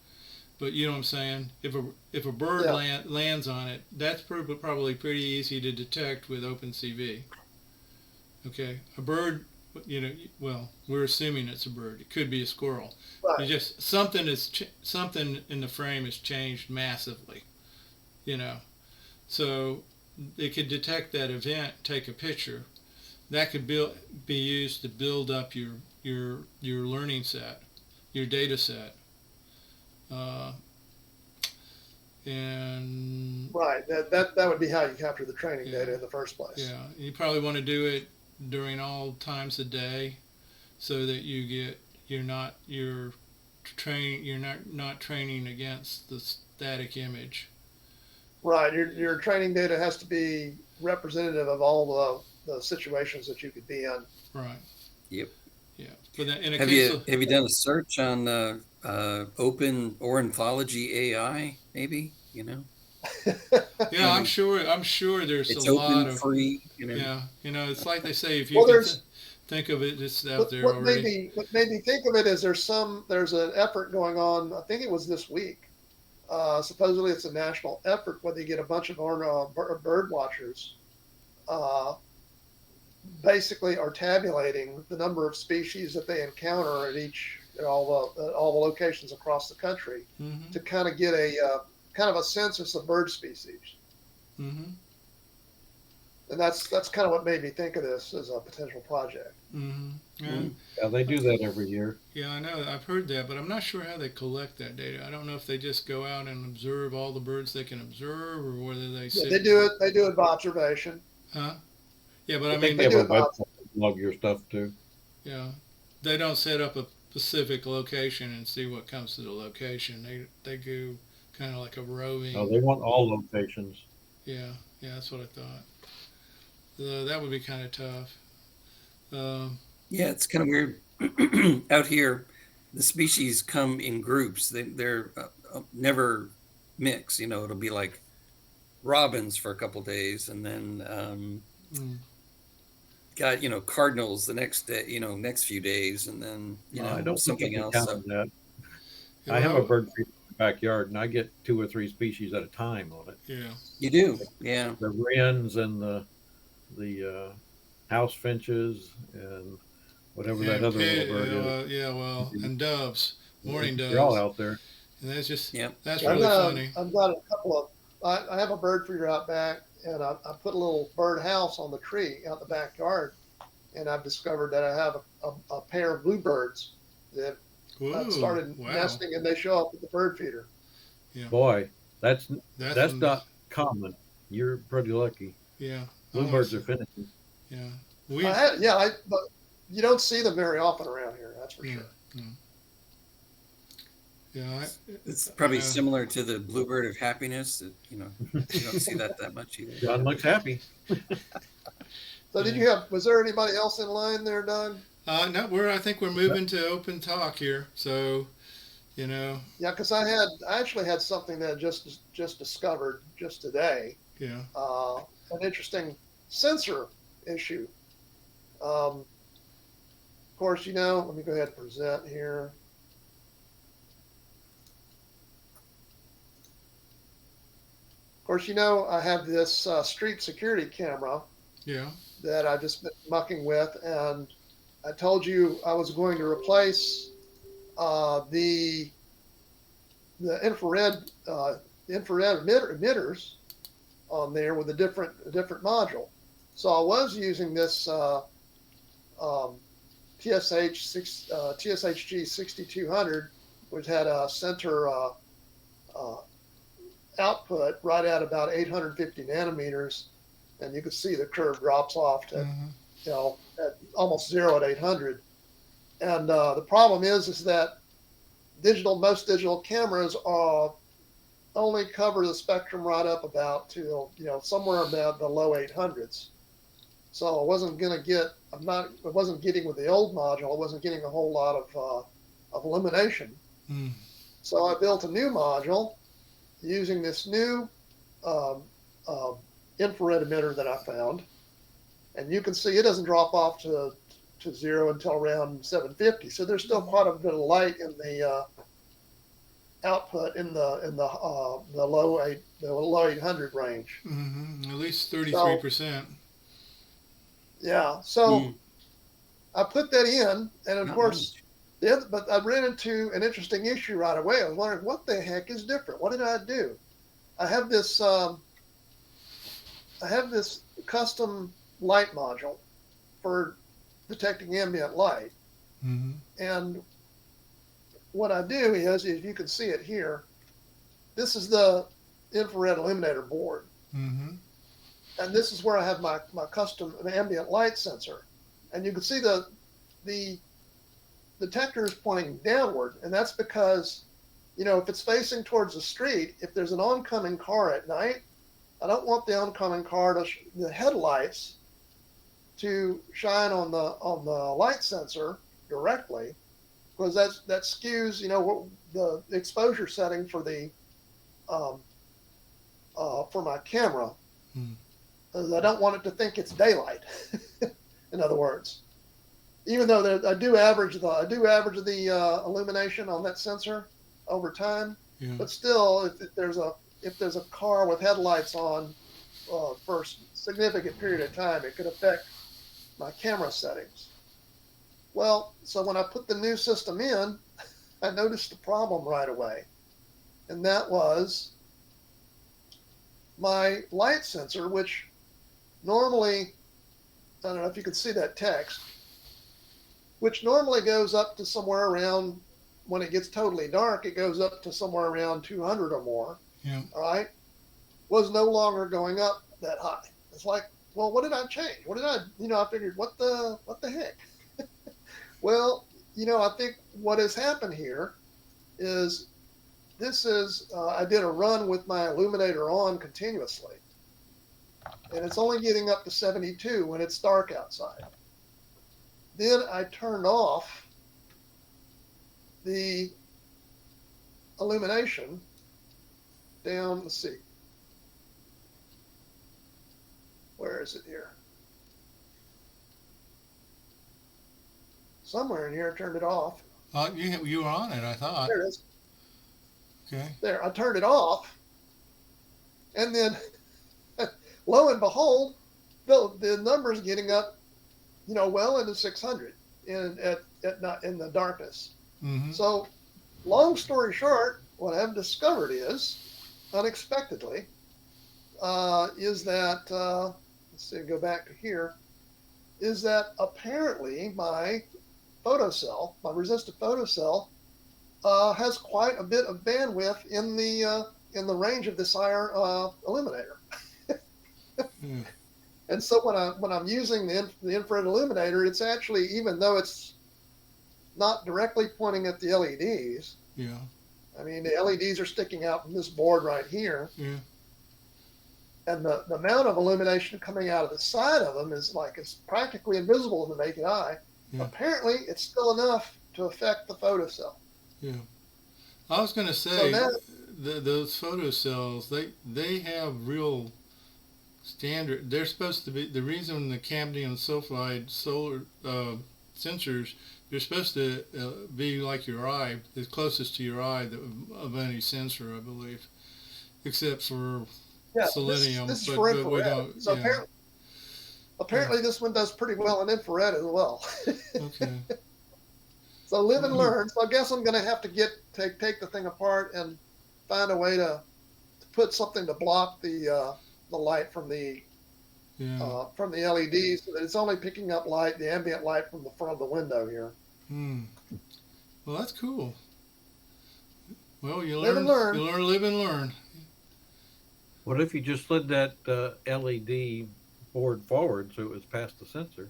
But you know what I'm saying? If a bird lands on it, that's probably pretty easy to detect with OpenCV. Okay, a bird, well, we're assuming it's a bird. It could be a squirrel. Right. It's just something in the frame has changed massively. So it could detect that event, take a picture. That could be used to build up your learning set, your data set. And right, that would be how you capture the training data in the first place. Yeah, you probably want to do it during all times of day, so that you're not training against the static image. Right, your training data has to be representative of all the situations that you could be in. Right. Yep. Yeah. But in a have case you done a search on Open Ornithology AI? Maybe Yeah, I'm sure there's it's a lot of free. Yeah, it's like they say, if you can think of it, it's out there already. What made me think of it is there's an effort going on. I think it was this week. Supposedly it's a national effort where they get a bunch of bird watchers. Basically are tabulating the number of species that they encounter at all the locations across the country to kind of get a kind of a census of bird species. Mm-hmm. And that's kind of what made me think of this as a potential project. Mm-hmm. Yeah, they do that every year. Yeah, I know. I've heard that, but I'm not sure how they collect that data. I don't know if they just go out and observe all the birds they can observe, or whether they sit. They do it. They do it by observation. Huh? Yeah, but I think mean, they have a website to log your stuff too. Yeah, they don't set up a specific location and see what comes to the location. They go kind of like a roving. Oh, they want all locations. Yeah, that's what I thought. That would be kind of tough. Yeah, it's kind of weird. Out here, the species come in groups. They're never mix. It'll be like robins for a couple days, and then got cardinals the next day. Next few days, and then I don't something think else. That. I have a bird feeder in the backyard, and I get 2 or 3 species at a time on it. Yeah, you do. Yeah, the wrens and the house finches and whatever that other little bird is. Yeah, well, and doves, morning doves. They're all out there. And that's just that's I've really funny. I've got a couple of. I have a bird feeder out back, and I put a little bird house on the tree out in the backyard, and I've discovered that I have a pair of bluebirds that started nesting, and they show up at the bird feeder. Yeah. Boy, that's not common. You're pretty lucky. Yeah. Bluebirds are finishing. Yeah. But you don't see them very often around here. That's for sure. Yeah, it's probably similar to the bluebird of happiness. You don't see that much either. John looks happy. So was there anybody else in line there, Doug? No, I think we're moving to open talk here. So, Yeah, because I actually had something that I just discovered just today. Yeah. An interesting sensor issue. Of course, let me go ahead and present here. Of course, I have this street security camera. Yeah. That I've just been mucking with, and I told you I was going to replace the infrared emitters on there with a different module. So I was using this TSHG 6200, which had a center output right at about 850 nanometers, and you can see the curve drops off to at almost 0 at 800. And the problem is that most digital cameras only cover the spectrum right up about to somewhere about the low 800s. So I wasn't getting with the old module. I wasn't getting a whole lot of illumination. So I built a new module, using this new infrared emitter that I found. And you can see it doesn't drop off to zero until around 750. So there's still quite a bit of light in the output in the low 800 range. Mm-hmm. At least 33%. Yeah. So I put that in, and of course, but I ran into an interesting issue right away. I was wondering what the heck is different. What did I do? I have this custom light module for detecting ambient light. Mm-hmm. And what I do is, if you can see it here, this is the infrared illuminator board. Mm-hmm. And this is where I have my custom ambient light sensor. And you can see the detector is pointing downward. And that's because, if it's facing towards the street, if there's an oncoming car at night, I don't want the oncoming car the headlights to shine on the light sensor directly, because that skews the exposure setting for the for my camera. I don't want it to think it's daylight. In other words, even though I do average the illumination on that sensor over time, but still, if there's a car with headlights on for a significant period of time, it could affect my camera settings. Well, so when I put the new system in, I noticed the problem right away. And that was my light sensor, which normally, I don't know if you can see that text, which normally goes up to somewhere around, when it gets totally dark, it goes up to somewhere around 200 or more. Yeah. All right. Was no longer going up that high. It's like, well, what did I change? What did I figured, what the heck? Well, I think what has happened here is I did a run with my illuminator on continuously, and it's only getting up to 72 when it's dark outside. Then I turned off the illumination down, let's see. Where is it here? Somewhere in here, I turned it off. You were on it, I thought. There it is. Okay. There, I turned it off. And then, lo and behold, the number's getting up, well into 600 in the darkness. Mm-hmm. So, long story short, what I've discovered is, unexpectedly, is that, let's see, go back to here, is that apparently my photocell, my resistive photocell, has quite a bit of bandwidth in the range of this IR illuminator. And so when I'm using the infrared illuminator, it's actually, even though it's not directly pointing at the LEDs. Yeah. I mean, the LEDs are sticking out from this board right here. Yeah. And the amount of illumination coming out of the side of them is it's practically invisible to the naked eye. Yeah. Apparently, it's still enough to affect the photocell. Yeah. I was going to say, those photocells, they have real standard. They're supposed to be, the reason the cadmium sulfide solar sensors, they're supposed to be like your eye, the closest to your eye of any sensor, I believe, except for selenium. This is for infrared. So apparently this one does pretty well in infrared as well. Okay. So live and learn. So I guess I'm going to have to take the thing apart and find a way to put something to block the light from the LEDs, so that it's only picking up light, the ambient light from the front of the window here. Well, that's cool. Well, you live and learn. You live and learn. What if you just slid that LED board forward so it was past the sensor?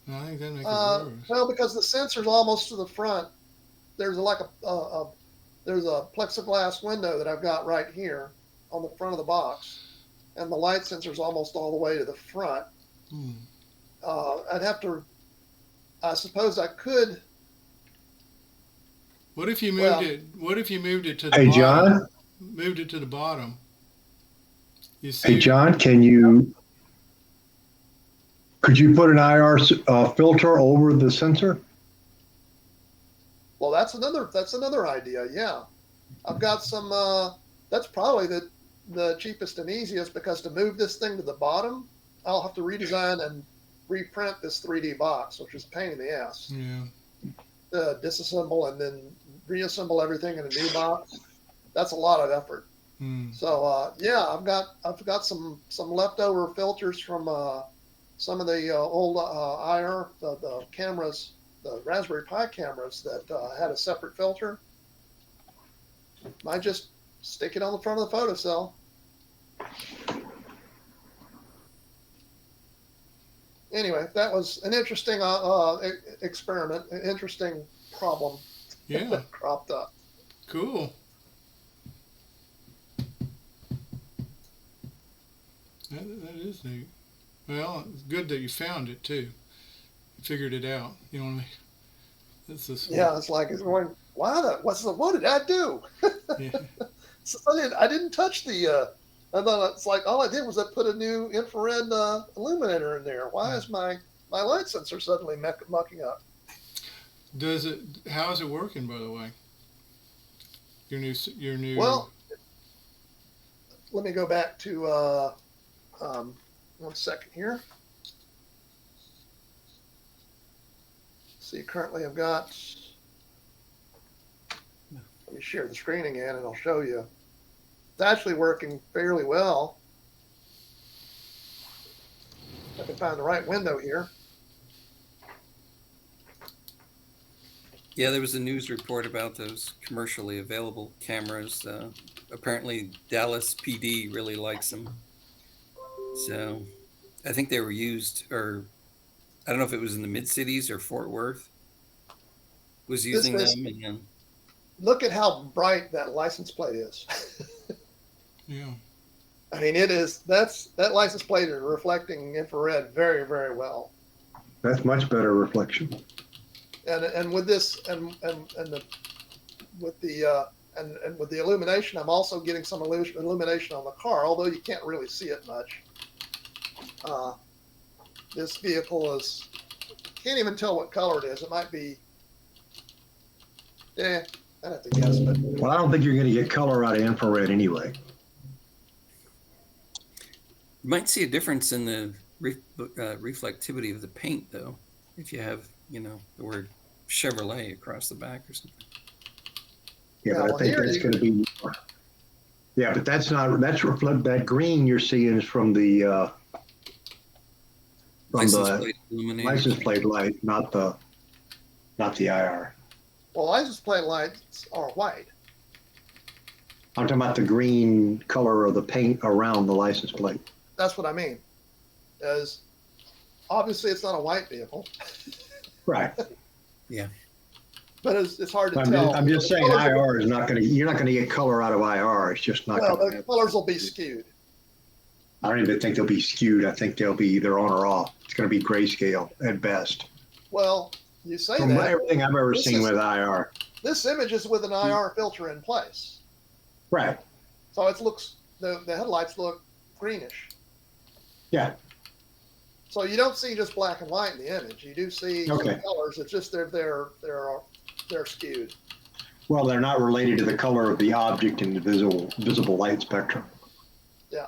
I think that makes it worse. Well, because the sensor's almost to the front. There's there's a plexiglass window that I've got right here on the front of the box, and the light sensor's almost all the way to the front. I suppose I could. What if you moved it? What if you moved it to the Hey, bottom? John? moved it to the bottom. You see? Hey, John, could you put an IR filter over the sensor? Well, that's another idea. Yeah, I've got some. That's probably the cheapest and easiest, because to move this thing to the bottom, I'll have to redesign and reprint this 3D box, which is a pain in the ass. Yeah. Disassemble and then reassemble everything in a new box. That's a lot of effort. So yeah, I've got some leftover filters from some of the old IR the cameras, the Raspberry Pi cameras that had a separate filter. Might just stick it on the front of the photocell. Anyway, that was an interesting experiment, an interesting problem. Yeah. That cropped up. Cool. That is neat. Well, it's good that you found it too. Figured it out. You know what I mean? It's this. Yeah, it's like it's going. Wow, what did I do? Yeah. So I didn't touch the. I thought it's like all I did was I put a new infrared illuminator in there. Why is my light sensor suddenly mucking up? How is it working, by the way? Your new. Well, let me go back to 1 second here. See, currently I've got. Let me share the screen again, and I'll show you. It's actually working fairly well. I can find the right window here. Yeah, there was a news report about those commercially available cameras. Apparently, Dallas PD really likes them. So, I think they were used, or I don't know if it was in the mid-cities or Fort Worth was using them. And look at how bright that license plate is. Yeah. I mean, that license plate is reflecting infrared very, very well. That's much better reflection. And with this with the illumination, I'm also getting some illumination on the car, although you can't really see it much. This vehicle can't even tell what color it is. It might be, I'd have to guess, but. Well, I don't think you're going to get color out of infrared anyway. you might see a difference in the reflectivity of the paint, though, if you have, the word Chevrolet across the back or something. Yeah, but I think that's going to be more. Yeah, but that's that green you're seeing is from the license plate light, not the IR. Well, license plate lights are white. I'm talking about the green color of the paint around the license plate. That's what I mean. As obviously it's not a white vehicle. Right. Yeah. But it's hard to tell. I'm just saying IR is not going to, you're not going to get color out of IR. It's just not well, going to. The colors will be skewed. I don't even think they'll be skewed. I think they'll be either on or off. It's going to be grayscale at best. Well, you say From that. everything I've ever seen with IR. This image is with an IR filter in place. Right. So the headlights look greenish. Yeah. So you don't see just black and white in the image. You do see some colors. It's just they're skewed. Well, they're not related to the color of the object in the visible light spectrum. Yeah.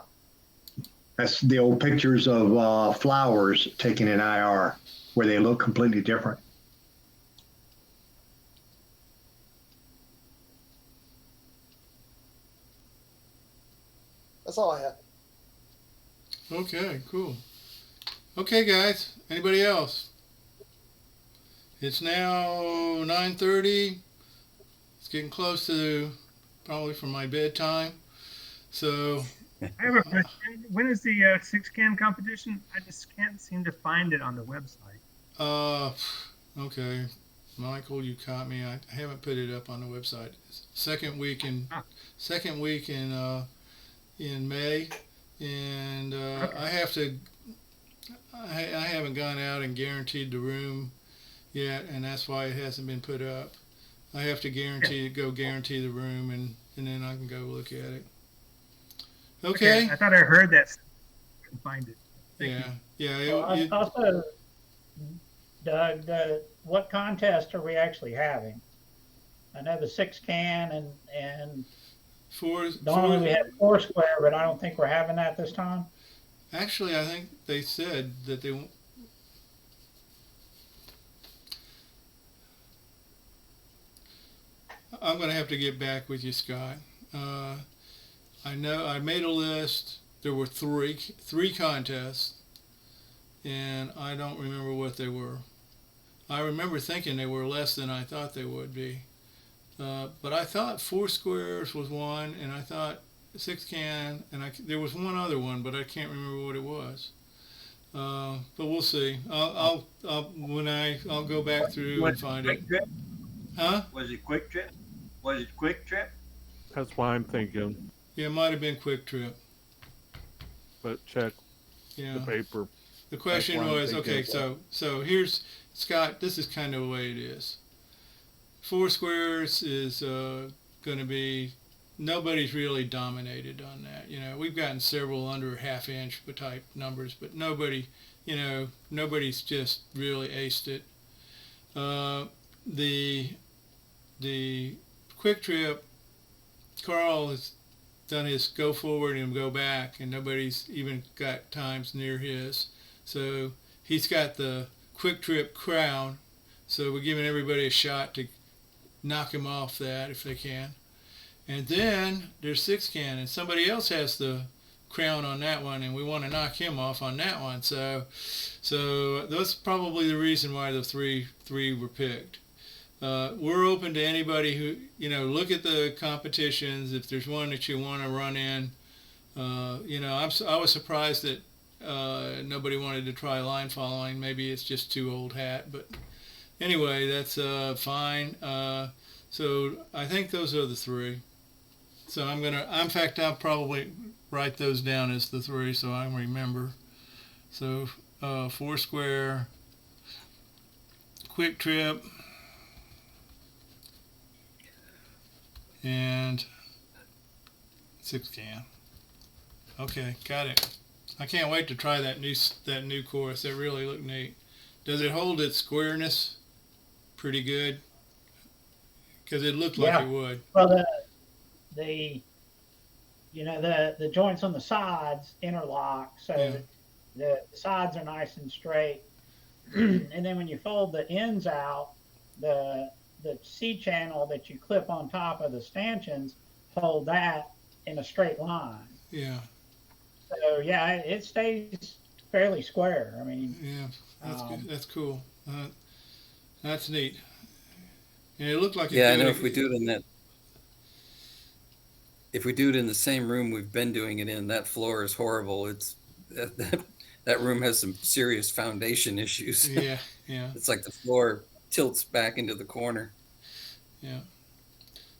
That's the old pictures of flowers taken in IR, where they look completely different. That's all I have. Okay, cool. Okay, guys. Anybody else? It's now 9:30. It's getting close to probably for my bedtime. So. I have a question. When is the 6-can competition? I just can't seem to find it on the website. Okay. Michael, you caught me. I haven't put it up on the website. Second week in May, and okay. I haven't gone out and guaranteed the room yet, and that's why it hasn't been put up. I have to guarantee the room, and then I can go look at it. Okay. I thought I heard that. Couldn't find it. Thank you. Yeah. Well, also, Doug, what contest are we actually having? I know the 6-can and normally we have Foursquare, but I don't think we're having that this time. Actually, I think they said that they won't. I'm going to have to get back with you, Scott. I know I made a list. There were three contests, and I don't remember what they were. I remember thinking they were less than I thought they would be. But I thought Foursquares was one, and I thought 6-can, and there was one other one, but I can't remember what it was. But we'll see. I'll go back through and find it. Huh? Was it Quick Trip? Was it Quick Trip? That's what I'm thinking. Yeah, it might have been Quick Trip. But check the paper. The question was, okay, so here's, Scott, this is kind of the way it is. Foursquares is going to be, nobody's really dominated on that. You know, we've gotten several under half-inch type numbers, but nobody, nobody's just really aced it. The Quick Trip, Carl has done his go forward and go back, and nobody's even got times near his. So he's got the Quick Trip crown, so we're giving everybody a shot to knock him off that if they can. And then there's 6-can, and somebody else has the crown on that one, and we want to knock him off on that one. So that's probably the reason why the three were picked. We're open to anybody who, look at the competitions. If there's one that you want to run in, I was surprised that nobody wanted to try line following. Maybe it's just too old hat, but anyway, that's fine. So I think those are the three. So in fact, I'll probably write those down as the three so I remember. So Foursquare, Quick Trip, and 6-can. Okay, got it. I can't wait to try that new course. That really looked neat. Does it hold its squareness pretty good? Because it looked like it would. Well, the joints on the sides interlock, so the sides are nice and straight. And then when you fold the ends out, the C channel that you clip on top of the stanchions hold that in a straight line. Yeah. So yeah, it stays fairly square. I mean. Yeah, that's cool. That's neat. And it looked like I know if we do it in the same room we've been doing it in, that floor is horrible. It's that room has some serious foundation issues. Yeah. It's like the floor tilts back into the corner. Yeah.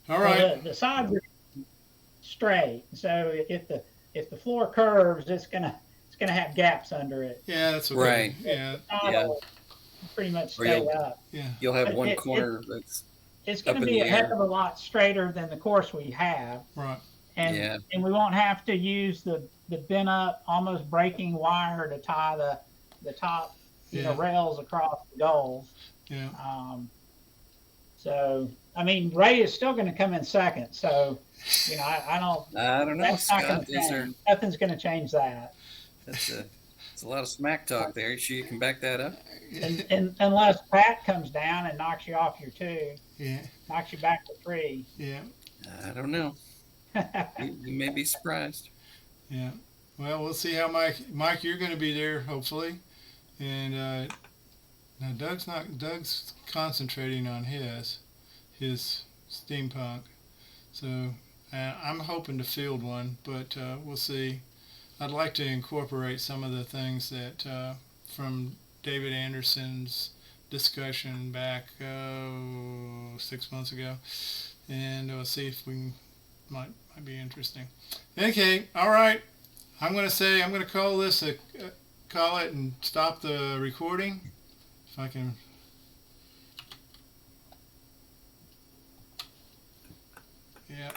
All right. Well, the sides are straight, so if the floor curves, it's gonna have gaps under it. Yeah, that's okay. Right. Yeah. Pretty much stay up. Yeah. You'll have one corner that's. It's going to be a heck of a lot straighter than the course we have. Right. And we won't have to use the bent up, almost breaking wire to tie the top rails across the goals. Yeah. So I mean, Ray is still going to come in second. So I don't know. That's not going to change. Nothing's going to change that. It's a lot of smack talk there. You sure you can back that up? And unless Pat comes down and knocks you off your 2. Yeah. Knocks you back to 3. Yeah. I don't know. you may be surprised. Yeah. Well, we'll see how Mike, you're going to be there, hopefully. And now Doug's concentrating on his steampunk. So I'm hoping to field one, but we'll see. I'd like to incorporate some of the things that from David Anderson's discussion back 6 months ago, and we'll see if we can, might be interesting. Okay, all right. I'm going to call this call it and stop the recording. If I can. Yeah.